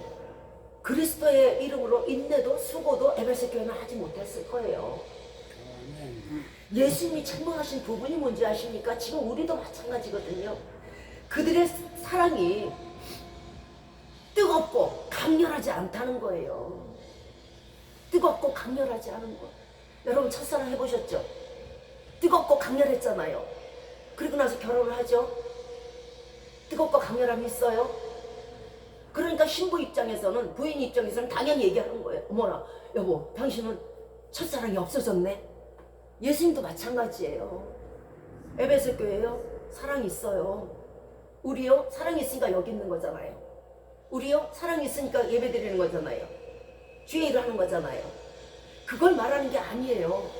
그리스도의 이름으로 인내도 수고도 에베소 교회는 하지 못했을 거예요. 예수님이 책망하신 부분이 뭔지 아십니까? 지금 우리도 마찬가지거든요. 그들의 사랑이 뜨겁고 강렬하지 않다는 거예요. 뜨겁고 강렬하지 않은 거. 여러분 첫사랑 해보셨죠? 뜨겁고 강렬했잖아요. 그리고 나서 결혼을 하죠. 뜨겁고 강렬함이 있어요. 그러니까 신부 입장에서는, 부인 입장에서는 당연히 얘기하는 거예요. 어머나 여보, 당신은 첫사랑이 없어졌네. 예수님도 마찬가지예요. 에베소 교회요, 사랑이 있어요. 우리요, 사랑이 있으니까 여기 있는 거잖아요. 우리요, 사랑이 있으니까 예배 드리는 거잖아요. 주의 일을 하는 거잖아요. 그걸 말하는 게 아니에요.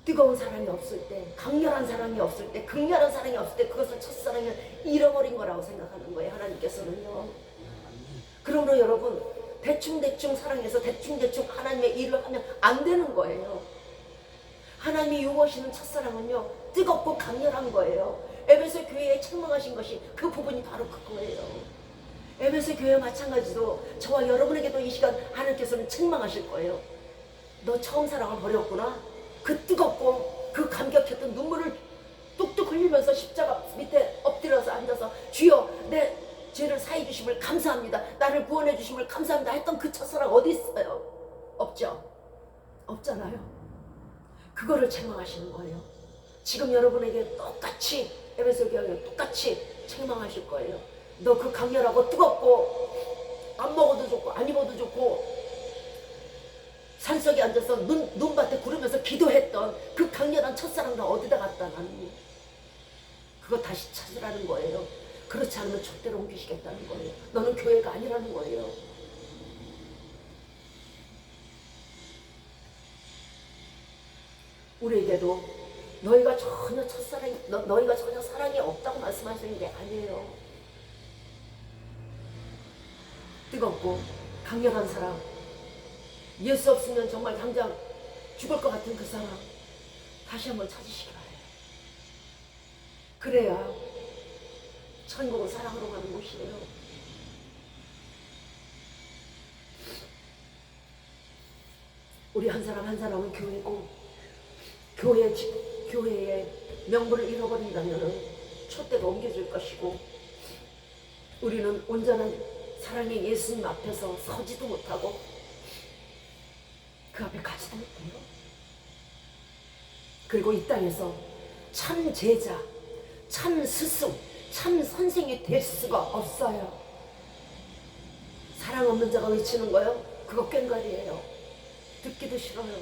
뜨거운 사랑이 없을 때, 강렬한 사랑이 없을 때, 극렬한 사랑이 없을 때 그것을 첫사랑을 잃어버린 거라고 생각하는 거예요, 하나님께서는요. 그러므로 여러분, 대충대충 사랑해서 대충대충 하나님의 일을 하면 안 되는 거예요. 하나님이 요구하시는 첫사랑은요, 뜨겁고 강렬한 거예요. 에베소 교회에 책망하신 것이 그 부분이 바로 그거예요. 에베소 교회 마찬가지로 저와 여러분에게도 이 시간 하나님께서는 책망하실 거예요. 너 처음 사랑을 버렸구나. 그 뜨겁고 그 감격했던 눈물을 뚝뚝 흘리면서 십자가 밑에 엎드려서 앉아서 주여 내 죄를 사해 주심을 감사합니다, 나를 구원해 주심을 감사합니다 했던 그 첫사랑 어디 있어요? 없죠? 없잖아요. 그거를 책망하시는 거예요. 지금 여러분에게 똑같이, 에베소 교회에 똑같이 책망하실 거예요. 너 그 강렬하고 뜨겁고 안 먹어도 좋고 안 입어도 좋고 산속에 앉아서 눈밭에 구르면서 기도했던 그 강렬한 첫사랑 다 어디다 갖다 놨니? 그거 다시 찾으라는 거예요. 그렇지 않으면 촛대로 옮기시겠다는 거예요. 너는 교회가 아니라는 거예요. 우리에게도 너희가 전혀 너희가 전혀 사랑이 없다고 말씀하시는 게 아니에요. 뜨겁고 강렬한 사랑, 예수 없으면 정말 당장 죽을 것 같은 그 사랑 다시 한번 찾으시기 바래요. 그래야 천국은 사랑으로 가는 곳이에요. 우리 한 사람 한 사람은 교회고, 교회의 명분을 잃어버린다면 촛대가 옮겨질 것이고, 우리는 온전한 사랑의 예수님 앞에서 서지도 못하고 그 앞에 가지도 못해요. 그리고 이 땅에서 참 제자, 참 스승, 참 선생이 될 수가 없어요. 사랑 없는 자가 외치는 거요? 그거 꽹과리예요. 듣기도 싫어요.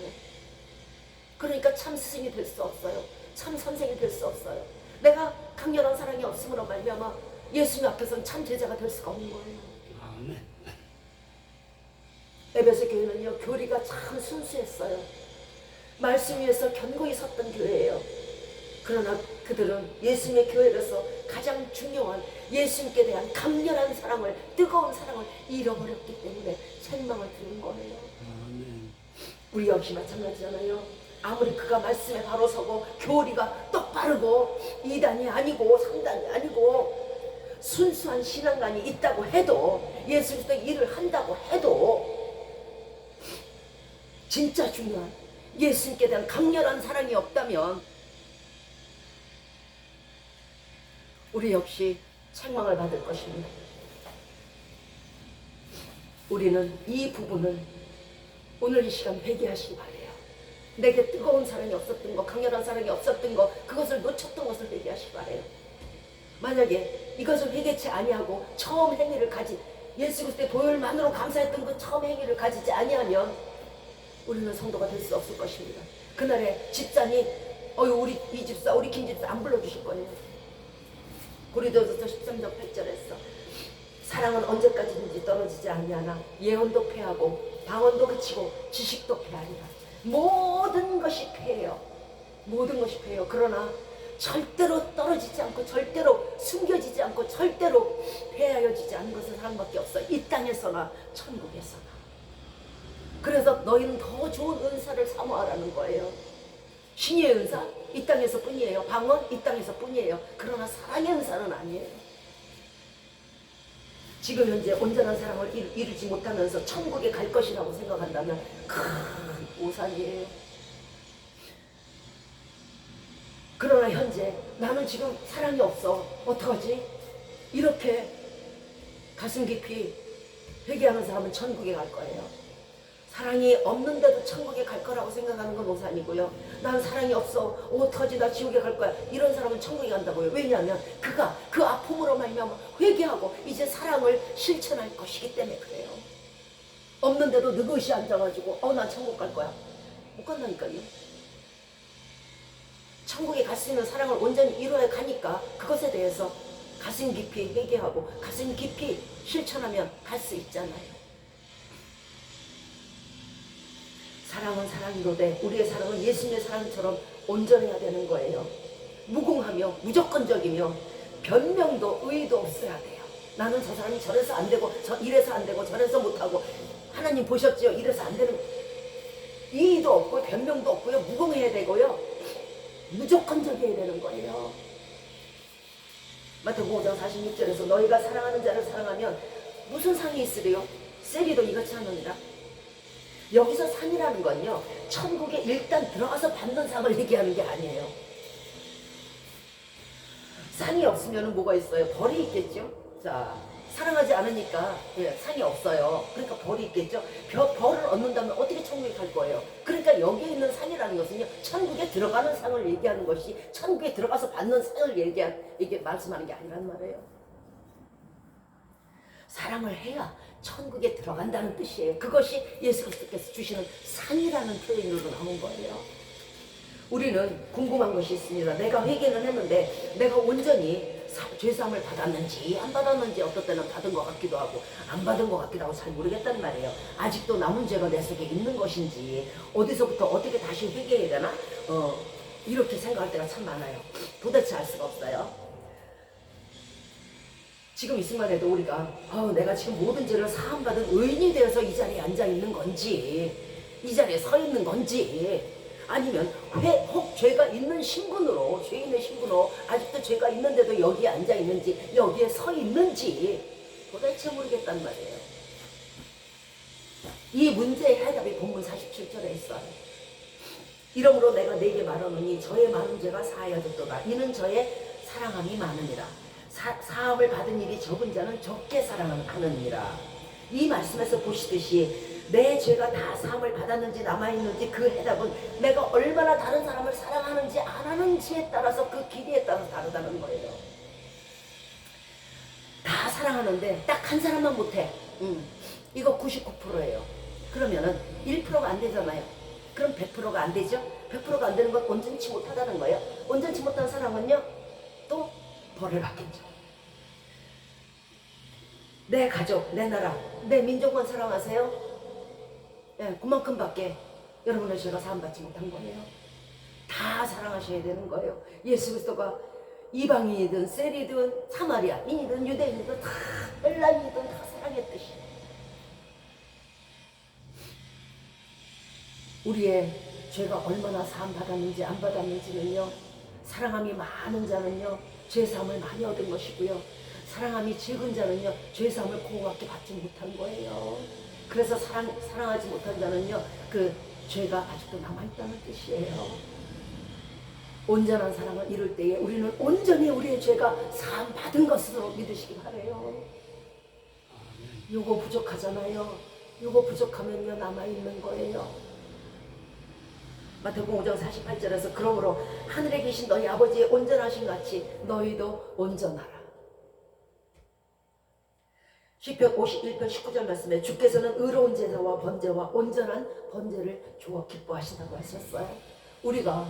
그러니까 참 스승이 될 수 없어요. 참 선생이 될 수 없어요. 내가 강렬한 사랑이 없음으로 말미암아 예수님 앞에서는 참 제자가 될 수가 없는 거예요. 아멘. 에베소 교회는요, 교리가 참 순수했어요. 말씀 위에서 견고히 섰던 교회예요. 그러나 그들은 예수님의 교회로서 가장 중요한 예수님께 대한 강렬한 사랑을, 뜨거운 사랑을 잃어버렸기 때문에 책망을 드는 거예요. 아멘. 우리 역시 마찬가지잖아요. 아무리 그가 말씀에 바로 서고 교리가 똑바르고 2단이 아니고 3단이 아니고 순수한 신앙관이 있다고 해도 예수 그리스도 일을 한다고 해도 진짜 중요한 예수님께 대한 강렬한 사랑이 없다면 우리 역시 책망을 받을 것입니다. 우리는 이 부분을 오늘 이 시간 회개하시기 바래요. 내게 뜨거운 사랑이 없었던 거, 강렬한 사랑이 없었던 거, 그것을 놓쳤던 것을 회개하시기 바래요. 만약에 이것을 회개치 아니하고 처음 행위를 예수 그리스도의 보혈만으로 감사했던 그 처음 행위를 가지지 아니하면 우리는 성도가 될 수 없을 것입니다. 그날에 집사님, 우리 이 집사, 우리 김 집사 안 불러주실 거예요. 고린도전서 13장 8절에서 사랑은 언제까지든지 떨어지지 아니하나 예언도 패하고 방언도 그치고 지식도 패하리라. 모든 것이 패해요. 모든 것이 패해요. 그러나 절대로 떨어지지 않고 절대로 숨겨지지 않고 절대로 패하여지지 않는 것은 하나밖에 없어. 이 땅에서나 천국에서나. 그래서 너희는 더 좋은 은사를 사모하라는 거예요. 신의 은사 이 땅에서 뿐이에요. 방언 이 땅에서 뿐이에요. 그러나 사랑의 은사는 아니에요. 지금 현재 온전한 사랑을 이루지 못하면서 천국에 갈 것이라고 생각한다면 큰 오산이에요. 그러나 현재 나는 지금 사랑이 없어. 어떡하지? 이렇게 가슴 깊이 회개하는 사람은 천국에 갈 거예요. 사랑이 없는데도 천국에 갈 거라고 생각하는 건 오산이고요. 난 사랑이 없어. 어떡하지? 나 지옥에 갈 거야. 이런 사람은 천국에 간다고요. 왜냐하면 그가 그 아픔으로 말미암아 회개하고 이제 사랑을 실천할 것이기 때문에 그래요. 없는데도 느긋이 앉아가지고 난 천국 갈 거야. 못 간다니까요. 천국에 갈 수 있는 사랑을 온전히 이루어 가니까 그것에 대해서 가슴 깊이 회개하고 가슴 깊이 실천하면 갈 수 있잖아요. 사랑은 사랑이로되 우리의 사랑은 예수님의 사랑처럼 온전해야 되는 거예요. 무공하며 무조건적이며 변명도 의의도 없어야 돼요. 나는 저 사람이 저래서 안 되고 이래서 안 되고 저래서 못하고 하나님 보셨죠? 이래서 안 되는 이의도 없고 변명도 없고요. 무공해야 되고요. 무조건적이어야 되는 거예요. 마태복음 5장 46절에서 너희가 사랑하는 자를 사랑하면 무슨 상이 있으리요? 세리도 이같이 하느니라. 여기서 상이라는 건요, 천국에 일단 들어가서 받는 상을 얘기하는 게 아니에요. 상이 없으면 뭐가 있어요? 벌이 있겠죠? 자, 사랑하지 않으니까 상이 없어요. 그러니까 벌이 있겠죠? 벌을 얻는다면 어떻게 천국에 갈 거예요? 그러니까 여기에 있는 상이라는 것은요, 천국에 들어가는 상을 얘기하는 것이 천국에 들어가서 받는 상을 이게 말씀하는 게 아니란 말이에요. 사랑을 해야 천국에 들어간다는 뜻이에요. 그것이 예수 그리스도께서 주시는 상이라는 표현으로 나온 거예요. 우리는 궁금한 것이 있습니다. 내가 회개는 했는데 내가 온전히 죄사함을 받았는지 안 받았는지 어떨 때는 받은 것 같기도 하고 안 받은 것 같기도 하고 잘 모르겠단 말이에요. 아직도 남은 죄가 내 속에 있는 것인지 어디서부터 어떻게 다시 회개해야 되나 이렇게 생각할 때가 참 많아요. 도대체 알 수가 없어요. 지금 이 순간에도 우리가 내가 지금 모든 죄를 사함받은 의인이 되어서 이 자리에 앉아 있는 건지 이 자리에 서 있는 건지 아니면 혹 죄가 있는 신분으로 죄인의 신분으로 아직도 죄가 있는데도 여기에 앉아 있는지 여기에 서 있는지 도대체 모르겠단 말이에요. 이 문제의 해답이 본문 47절에 있어요. 이러므로 내가 네게 말하노니 저의 많은 죄가 사하여졌도다. 이는 저의 사랑함이 많으니라. 사함을 받은 일이 적은 자는 적게 사랑하느니라. 이 말씀에서 보시듯이 내 죄가 다 사함을 받았는지 남아있는지 그 해답은 내가 얼마나 다른 사람을 사랑하는지 안 하는지에 따라서 그 길이에 따라서 다르다는 거예요. 다 사랑하는데 딱 한 사람만 못해. 이거 99%예요. 그러면은 1%가 안 되잖아요. 그럼 100%가 안 되죠? 100%가 안 되는 건 온전치 못하다는 거예요. 온전치 못한 사랑은요 또 벌을 받겠죠. 내 가족, 내 나라, 내 민족만 사랑하세요? 그만큼밖에 여러분의 죄가 사함받지 못한 거예요. 다 사랑하셔야 되는 거예요. 예수 그리스도가 이방인이든 세리든 사마리아인이든 유대인이든 다 헬라인이든 다 사랑했듯이 우리의 죄가 얼마나 사함받았는지 안 받았는지는요, 사랑함이 많은 자는요 죄 사함을 많이 얻은 것이고요, 사랑함이 적은 자는요 죄사함을 고맙게 받지 못한 거예요. 그래서 사랑하지 못한 자는요 그 죄가 아직도 남아있다는 뜻이에요. 온전한 사랑을 이룰 때에 우리는 온전히 우리의 죄가 사함 받은 것으로 믿으시기 바래요. 요거 부족하잖아요. 요거 부족하면요 남아있는 거예요. 마태복음 5장 48절에서 그러므로 하늘에 계신 너희 아버지의 온전하신 같이 너희도 온전하라. 시편 51편 19절 말씀에 주께서는 의로운 제사와 번제와 온전한 번제를 주어 기뻐하신다고 하셨어요. 우리가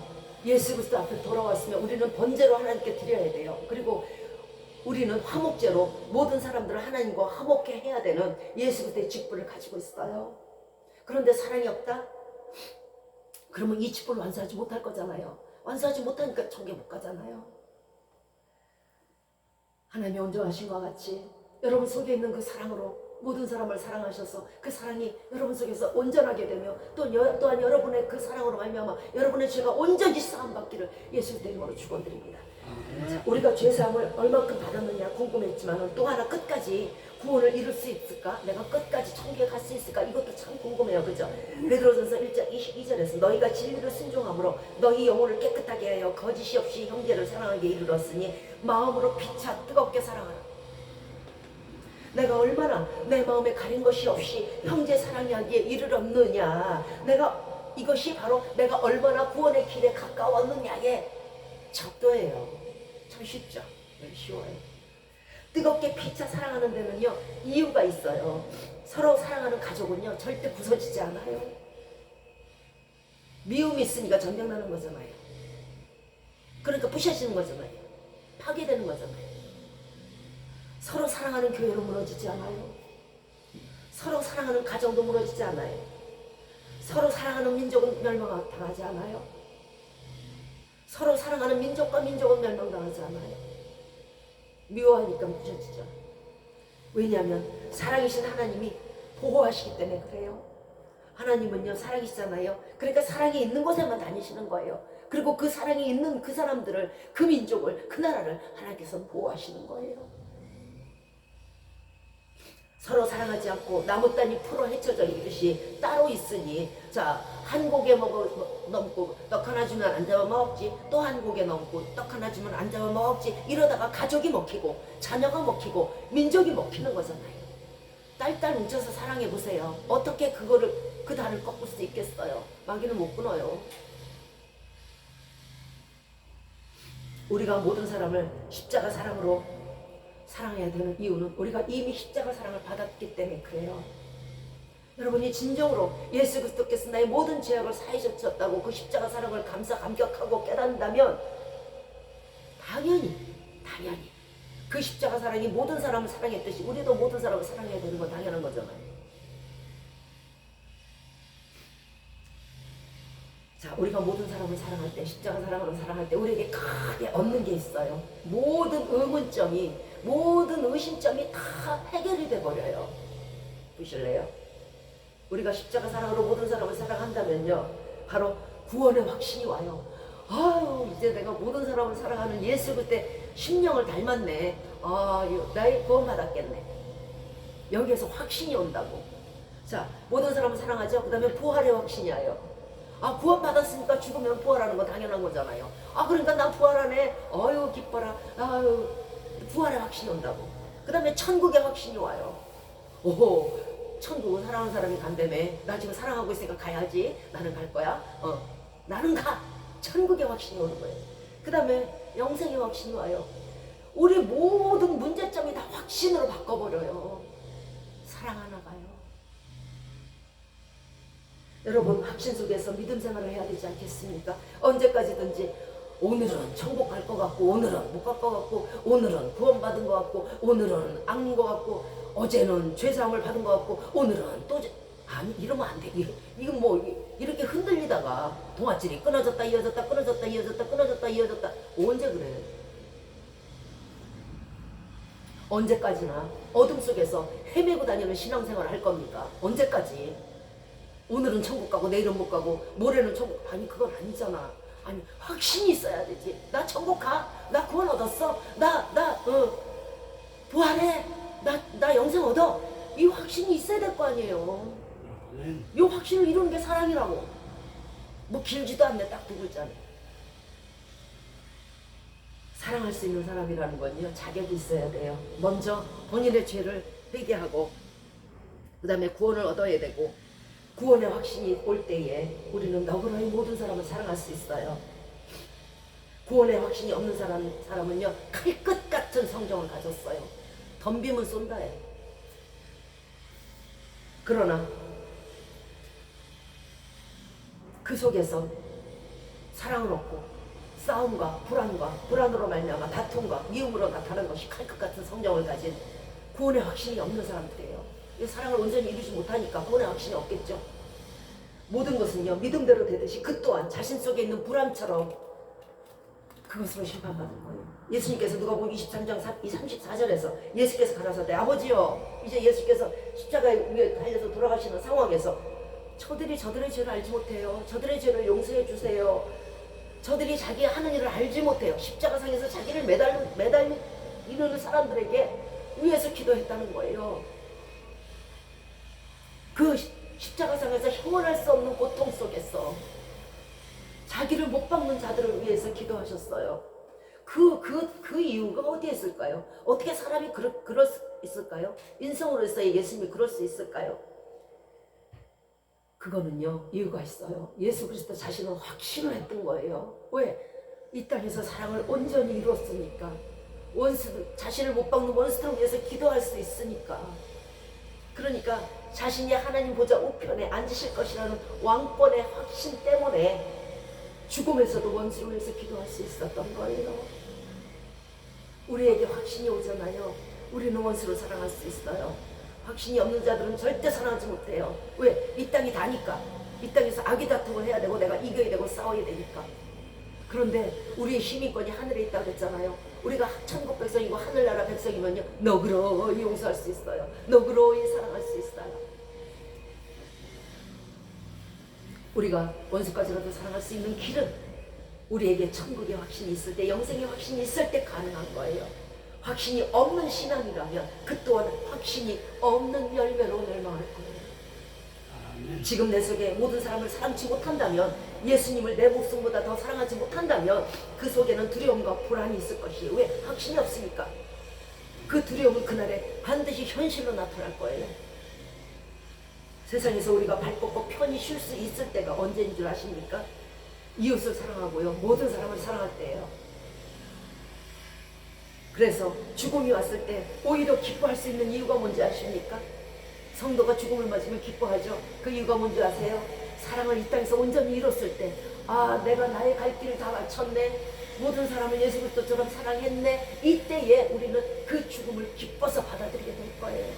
예수 그리스도 앞에 돌아왔으면 우리는 번제로 하나님께 드려야 돼요. 그리고 우리는 화목제로 모든 사람들을 하나님과 화목해 해야 되는 예수 그리스도의 직분을 가지고 있어요. 그런데 사랑이 없다? 그러면 이 직분을 완수하지 못할 거잖아요. 완수하지 못하니까 천국에 못 가잖아요. 하나님이 온전하신 것 같이 여러분 속에 있는 그 사랑으로 모든 사람을 사랑하셔서 그 사랑이 여러분 속에서 온전하게 되며 또한 여러분의 그 사랑으로 말미암아 여러분의 죄가 온전히 사함받기를 예수 그리스도 이름으로 축원드립니다. 우리가 죄사함을 얼마큼 받았느냐 궁금했지만 또 하나 끝까지 구원을 이룰 수 있을까? 내가 끝까지 천국에 갈 수 있을까? 이것도 참 궁금해요. 그죠? 베드로전서 1장 22절에서 너희가 진리를 순종함으로 너희 영혼을 깨끗하게 하여 거짓이 없이 형제를 사랑하게 이르렀으니 마음으로 피차 뜨겁게 사랑하라. 내가 얼마나 내 마음에 가린 것이 없이 형제 사랑하기에 이르렀느냐. 내가 이것이 바로 내가 얼마나 구원의 길에 가까웠느냐의 척도예요. 참 쉽죠? 네, 쉬워요. 뜨겁게 피차 사랑하는 데는요 이유가 있어요. 서로 사랑하는 가족은요 절대 부서지지 않아요. 미움이 있으니까 전쟁 나는 거잖아요. 그러니까 부셔지는 거잖아요. 파괴되는 거잖아요. 서로 사랑하는 교회로 무너지지 않아요. 서로 사랑하는 가정도 무너지지 않아요. 서로 사랑하는 민족은 멸망당하지 않아요. 서로 사랑하는 민족과 민족은 멸망당하지 않아요. 미워하니까 부서지죠. 왜냐하면 사랑이신 하나님이 보호하시기 때문에 그래요. 하나님은요 사랑이시잖아요. 그러니까 사랑이 있는 곳에만 다니시는 거예요. 그리고 그 사랑이 있는 그 사람들을, 그 민족을, 그 나라를 하나님께서 보호하시는 거예요. 서로 사랑하지 않고 나무 단이 풀어 헤쳐져 있듯이 따로 있으니 자 한 고개 넘고 떡 하나 주면 안 잡아 먹지, 또 한 고개 넘고 떡 하나 주면 안 잡아 먹지, 이러다가 가족이 먹히고 자녀가 먹히고 민족이 먹히는 거잖아요. 딸딸 뭉쳐서 사랑해 보세요. 어떻게 그거를 그 단을 꺾을 수 있겠어요? 마귀는 못 끊어요. 우리가 모든 사람을 십자가 사랑으로 사랑해야 되는 이유는 우리가 이미 십자가 사랑을 받았기 때문에 그래요. 여러분이 진정으로 예수 그리스도께서 나의 모든 죄악을 사해 주셨다고 그 십자가 사랑을 감격하고 깨닫는다면 당연히 그 십자가 사랑이 모든 사람을 사랑했듯이 우리도 모든 사람을 사랑해야 되는 건 당연한 거잖아요. 자, 우리가 모든 사람을 사랑할 때, 십자가 사랑으로 사랑할 때 우리에게 크게 얻는 게 있어요. 모든 의문점이, 모든 의심점이 다 해결이 돼버려요. 보실래요? 우리가 십자가 사랑으로 모든 사람을 사랑한다면요 바로 구원의 확신이 와요. 아유, 이제 내가 모든 사람을 사랑하는 예수 그때 심령을 닮았네. 아, 나의 구원 받았겠네. 여기에서 확신이 온다고. 자, 모든 사람을 사랑하죠. 그 다음에 부활의 확신이 와요. 아, 구원 받았으니까 죽으면 부활하는 거 당연한 거잖아요. 아, 그러니까 난 부활하네. 어유 기뻐라. 아유, 부활의 확신이 온다고. 그 다음에 천국의 확신이 와요. 오호, 천국은 사랑하는 사람이 간다며. 나 지금 사랑하고 있으니까 가야지. 나는 갈 거야. 나는 가. 천국의 확신이 오는 거예요. 그 다음에 영생의 확신이 와요. 우리 모든 문제점이 다 확신으로 바꿔버려요. 사랑 하나 가요. 여러분, 확신 속에서 믿음 생활을 해야 되지 않겠습니까? 언제까지든지 오늘은 천국 갈 것 같고, 오늘은 못 갈 것 같고, 오늘은 구원받은 것 같고, 오늘은 악인 것 같고, 어제는 죄사함을 받은 것 같고, 오늘은 또 아니, 이러면 안 돼. 이건 뭐 이렇게 흔들리다가 동아줄이 끊어졌다 이어졌다 끊어졌다 이어졌다 끊어졌다 이어졌다. 언제 그래? 언제까지나 어둠 속에서 헤매고 다니는 신앙생활을 할 겁니까? 언제까지? 오늘은 천국 가고 내일은 못 가고 모레는 천국. 아니, 그건 아니잖아. 아니, 확신이 있어야 되지. 나 천국 가. 나 구원 얻었어. 부활해. 나 영생 얻어. 이 확신이 있어야 될 거 아니에요. 아멘. 이 확신을 이루는 게 사랑이라고. 뭐 길지도 않네. 딱 두 글자네. 사랑할 수 있는 사람이라는 건요, 자격이 있어야 돼요. 먼저 본인의 죄를 회개하고, 그 다음에 구원을 얻어야 되고, 구원의 확신이 올 때에 우리는 너그러이 모든 사람을 사랑할 수 있어요. 구원의 확신이 없는 사람은요, 칼끝 같은 성정을 가졌어요. 덤비면 쏜다예요. 그러나 그 속에서 사랑을 얻고 싸움과 불안으로 말미암아 다툼과 미움으로 나타나는 것이 칼끝 같은 성정을 가진 구원의 확신이 없는 사람들이에요. 이 사랑을 온전히 이루지 못하니까 구원의 확신이 없겠죠. 모든 것은요, 믿음대로 되듯이 그 또한 자신 속에 있는 불안처럼 그것으로 심판받을 거예요. 예수님께서 누가복음 23장 34절에서 예수께서 가라사대 아버지요, 이제 예수께서 십자가 위에 달려서 돌아가시는 상황에서 저들이 저들의 죄를 알지 못해요. 저들의 죄를 용서해 주세요. 저들이 자기 하는 일을 알지 못해요. 십자가상에서 자기를 매달리는 사람들에게 위에서 기도했다는 거예요. 그 십자가상에서 형언할 수 없는 고통 속에서 자기를 못 박는 자들을 위해서 기도하셨어요. 그 이유가 어디에 있을까요? 어떻게 사람이 그럴 수 있을까요? 인성으로서의 예수님이 그럴 수 있을까요? 그거는요, 이유가 있어요. 예수 그리스도 자신은 확신을 했던 거예요. 왜? 이 땅에서 사랑을 온전히 이루었으니까. 자신을 못 박는 원수들을 위해서 기도할 수 있으니까. 그러니까 자신이 하나님 보좌 우편에 앉으실 것이라는 왕권의 확신 때문에 죽음에서도 원수를 위해서 기도할 수 있었던 거예요. 우리에게 확신이 오잖아요. 우리는 원수를 사랑할 수 있어요. 확신이 없는 자들은 절대 사랑하지 못해요. 왜? 이 땅이 다니까. 이 땅에서 악의 다툼을 해야 되고 내가 이겨야 되고 싸워야 되니까. 그런데 우리의 힘이권이 하늘에 있다고 그랬잖아요. 우리가 천국 백성이고 하늘나라 백성이면요, 너그러이 용서할 수 있어요. 너그러이 사랑할 수 있어요. 우리가 원수까지라도 사랑할 수 있는 길은 우리에게 천국의 확신이 있을 때, 영생의 확신이 있을 때 가능한 거예요. 확신이 없는 신앙이라면 그 또한 확신이 없는 열매로 멸망할 거예요. 아멘. 지금 내 속에 모든 사람을 사랑치 못한다면, 예수님을 내 목숨보다 더 사랑하지 못한다면 그 속에는 두려움과 불안이 있을 것이에요. 왜? 확신이 없으니까. 그 두려움은 그날에 반드시 현실로 나타날 거예요. 세상에서 우리가 발 뻗고 편히 쉴 수 있을 때가 언제인 줄 아십니까? 이웃을 사랑하고요, 모든 사람을 사랑할 때예요. 그래서 죽음이 왔을 때 오히려 기뻐할 수 있는 이유가 뭔지 아십니까? 성도가 죽음을 맞으면 기뻐하죠. 그 이유가 뭔지 아세요? 사랑을 이 땅에서 온전히 이뤘을 때, 아, 내가 나의 갈 길을 다 마쳤네, 모든 사람을 예수 그리스도처럼 사랑했네, 이때에 우리는 그 죽음을 기뻐서 받아들이게 될 거예요.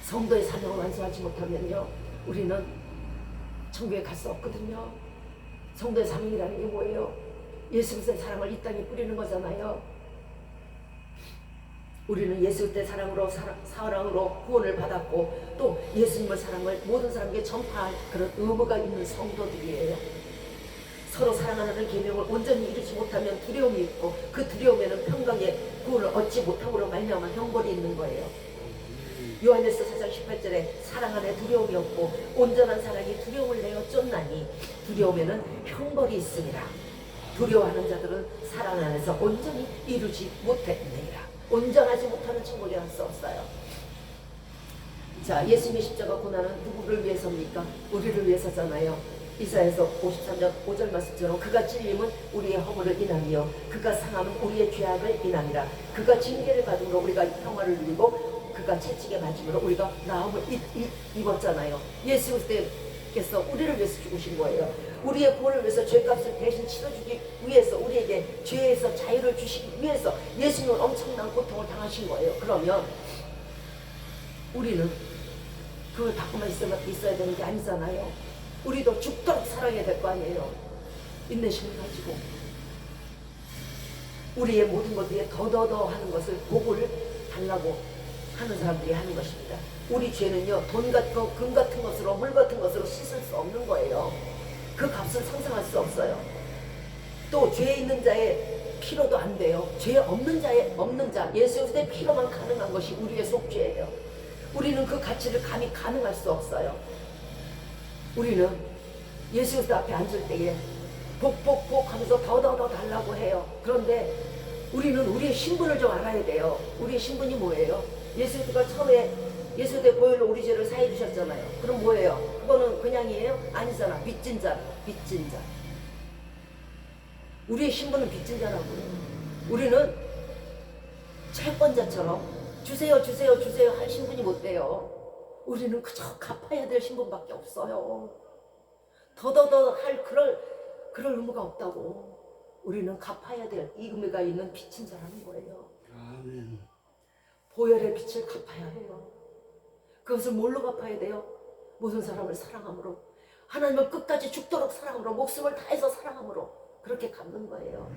성도의 사명을 완수하지 못하면요, 우리는 천국에 갈 수 없거든요. 성도의 사명이라는 게 뭐예요? 예수 그리스도의 사랑을 이 땅에 뿌리는 거잖아요. 우리는 예수 그리스도의 사랑으로 구원을 받았고, 또 예수님의 사랑을 모든 사람에게 전파할 그런 의무가 있는 성도들이에요. 서로 사랑하는 계명을 온전히 이루지 못하면 두려움이 있고, 그 두려움에는 평강의 구원을 얻지 못함으로 말미암아 형벌이 있는 거예요. 요한일서 4장 18절에 사랑 안에 두려움이 없고 온전한 사랑이 두려움을 내어 쫓나니 두려움에는 형벌이 있으니라. 두려워하는 자들은 사랑 안에서 온전히 이루지 못했느니라. 온전하지 못하는 천국에 갈 수 없어요. 자, 예수님의 십자가 고난은 누구를 위해서입니까? 우리를 위해서잖아요. 이사야서 53장 5절 말씀처럼 그가 찔림은 우리의 허물을 인하며 그가 상함은 우리의 죄악을 인하니라. 그가 징계를 받음으로 우리가 평화를 누리고 그가 채찍에 맞음으로 우리가 나음을 입었잖아요. 예수 그리스도께서 우리를 위해서 죽으신 거예요. 우리의 구원을 위해서 죄값을 대신 치러주기 위해서, 우리에게 죄에서 자유를 주시기 위해서 예수님은 엄청난 고통을 당하신 거예요. 그러면 우리는 그걸 받고만 있어야 되는 게 아니잖아요. 우리도 죽도록 사랑해야 될 거 아니에요. 인내심을 가지고 우리의 모든 것 위에 더더더 하는 것을 복을 달라고 하는 사람들이 하는 것입니다. 우리 죄는요, 돈 같은 거, 금 같은 것으로, 물 같은 것으로 씻을 수 없는 거예요. 그 값을 상상할 수 없어요. 또 죄 있는 자의 피로도 안 돼요. 죄 없는 자 예수 그리스도의 피로만 가능한 것이 우리의 속죄예요. 우리는 그 가치를 감히 가능할 수 없어요. 우리는 예수 그리스도 앞에 앉을 때에 복 하면서 더 달라고 해요. 그런데 우리는 우리의 신분을 좀 알아야 돼요. 우리의 신분이 뭐예요? 예수 그리스도가 처음에 예수 그리스도의 보혈로 우리 죄를 사해 주셨잖아요. 그럼 뭐예요? 그거는 그냥이에요? 아니잖아. 빚진 자. 우리의 신분은 빚진 자라고요. 우리는 채권자처럼 주세요 할 신분이 못 돼요. 우리는 그저 갚아야 될 신분밖에 없어요. 더더더 할 그럴 의무가 없다고. 우리는 갚아야 될 이 의무가 있는 빚진 자라는 거예요. 아멘. 보혈의 빚을 갚아야 해요. 그것을 뭘로 갚아야 돼요? 모든 사람을 사랑함으로, 하나님을 끝까지 죽도록 사랑함으로, 목숨을 다해서 사랑함으로 그렇게 갚는 거예요.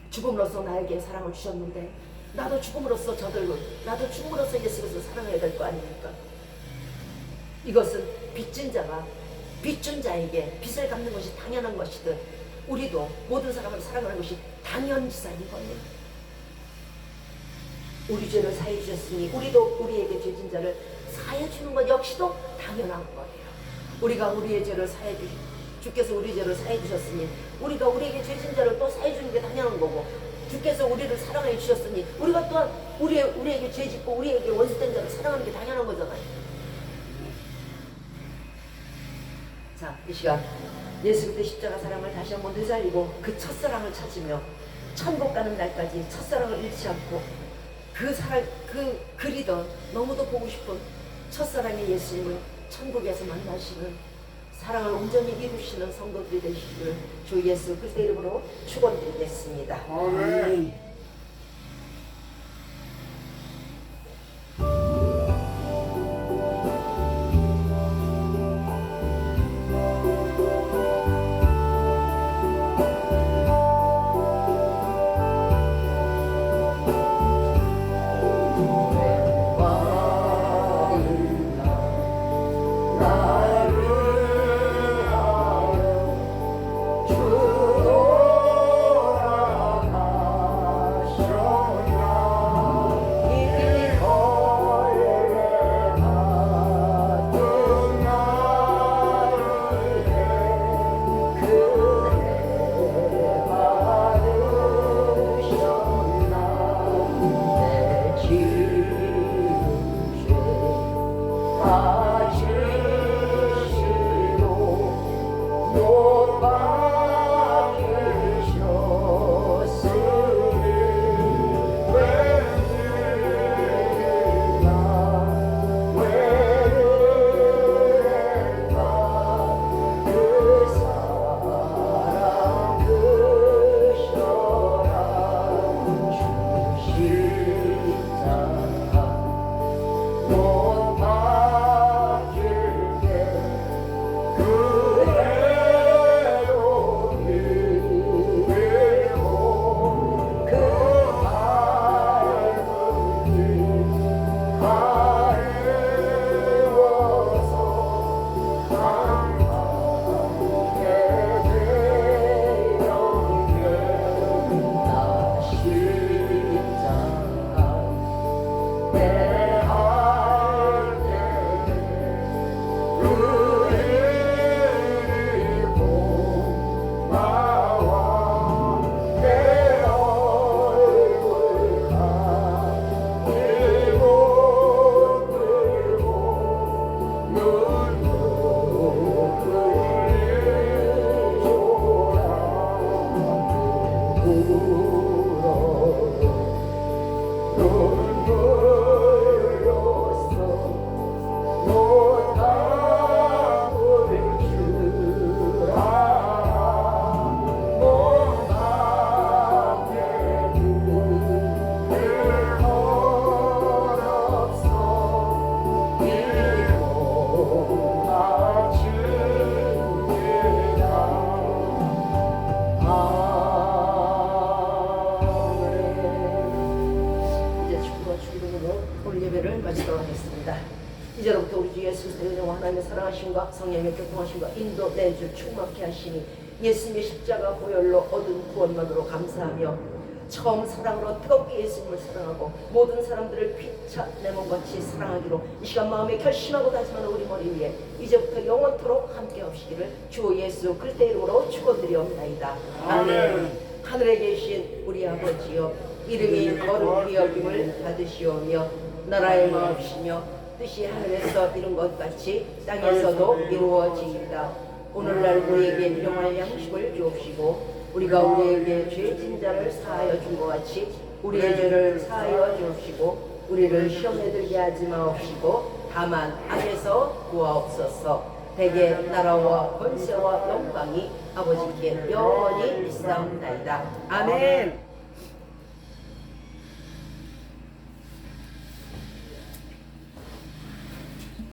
죽음으로써 나에게 사랑을 주셨는데 나도 죽음으로써 나도 죽음으로써 예수 그리스도를 사랑해야 될 거 아닙니까? 이것은 빚진 자가 빚준 자에게 빚을 갚는 것이 당연한 것이듯 우리도 모든 사람을 사랑하는 것이 당연지사인 거예요. 우리 죄를 사해 주셨으니 우리도 우리에게 죄진 자를 사해 주는 것 역시도 당연한 거예요. 우리가 우리의 죄를 주께서 우리 죄를 사해 주셨으니 우리가 우리에게 죄진 자를 또 사해 주는 게 당연한 거고, 주께서 우리를 사랑해 주셨으니 우리가 또한 우리에게 죄 짓고 우리에게 원수된 자를 사랑하는 게 당연한 거잖아요. 자, 이 시간 예수 그리스도의 십자가 사랑을 다시 한번 되살리고 그 첫사랑을 찾으며 천국 가는 날까지 첫사랑을 잃지 않고 그리던 너무도 보고 싶은 첫사랑의 예수님을 천국에서 만나시는 사랑을 온전히 이루시는 성도들이 되시기를 주 예수 그리스도의 이름으로 축원드리겠습니다. 아멘. 이제로부터 우리 주 예수 그리스도의 은혜와 하나님의 사랑하심과 성령의 교통하심과 인도 내주 충만케 하시니 예수님의 십자가 보혈로 얻은 구원만으로 감사하며 처음 사랑으로 뜨겁게 예수님을 사랑하고 모든 사람들을 피차 내 몸같이 사랑하기로 이 시간 마음에 결심하고 다짐하는 우리 머리 위에 이제부터 영원토록 함께 하시기를 주 예수 그리스도의 이름으로 축원드리옵나이다. 아멘. 하늘에 계신 우리 아버지여 이름이 거룩히 여김을 받으시오며 나라의 마옵시며 뜻이 하늘에서 이룬 것 같이 땅에서도 이루어지이다. 오늘날 우리에게 일용할 양식을 주옵시고 우리가 우리에게 죄진 자를 사하여 준 것 같이 우리의 죄를 사하여 주옵시고 우리를 시험에 들게 하지 마옵시고 다만 악에서 구하옵소서. 대개 나라와 권세와 영광이 아버지께 영원히 있사옵나이다. 아멘.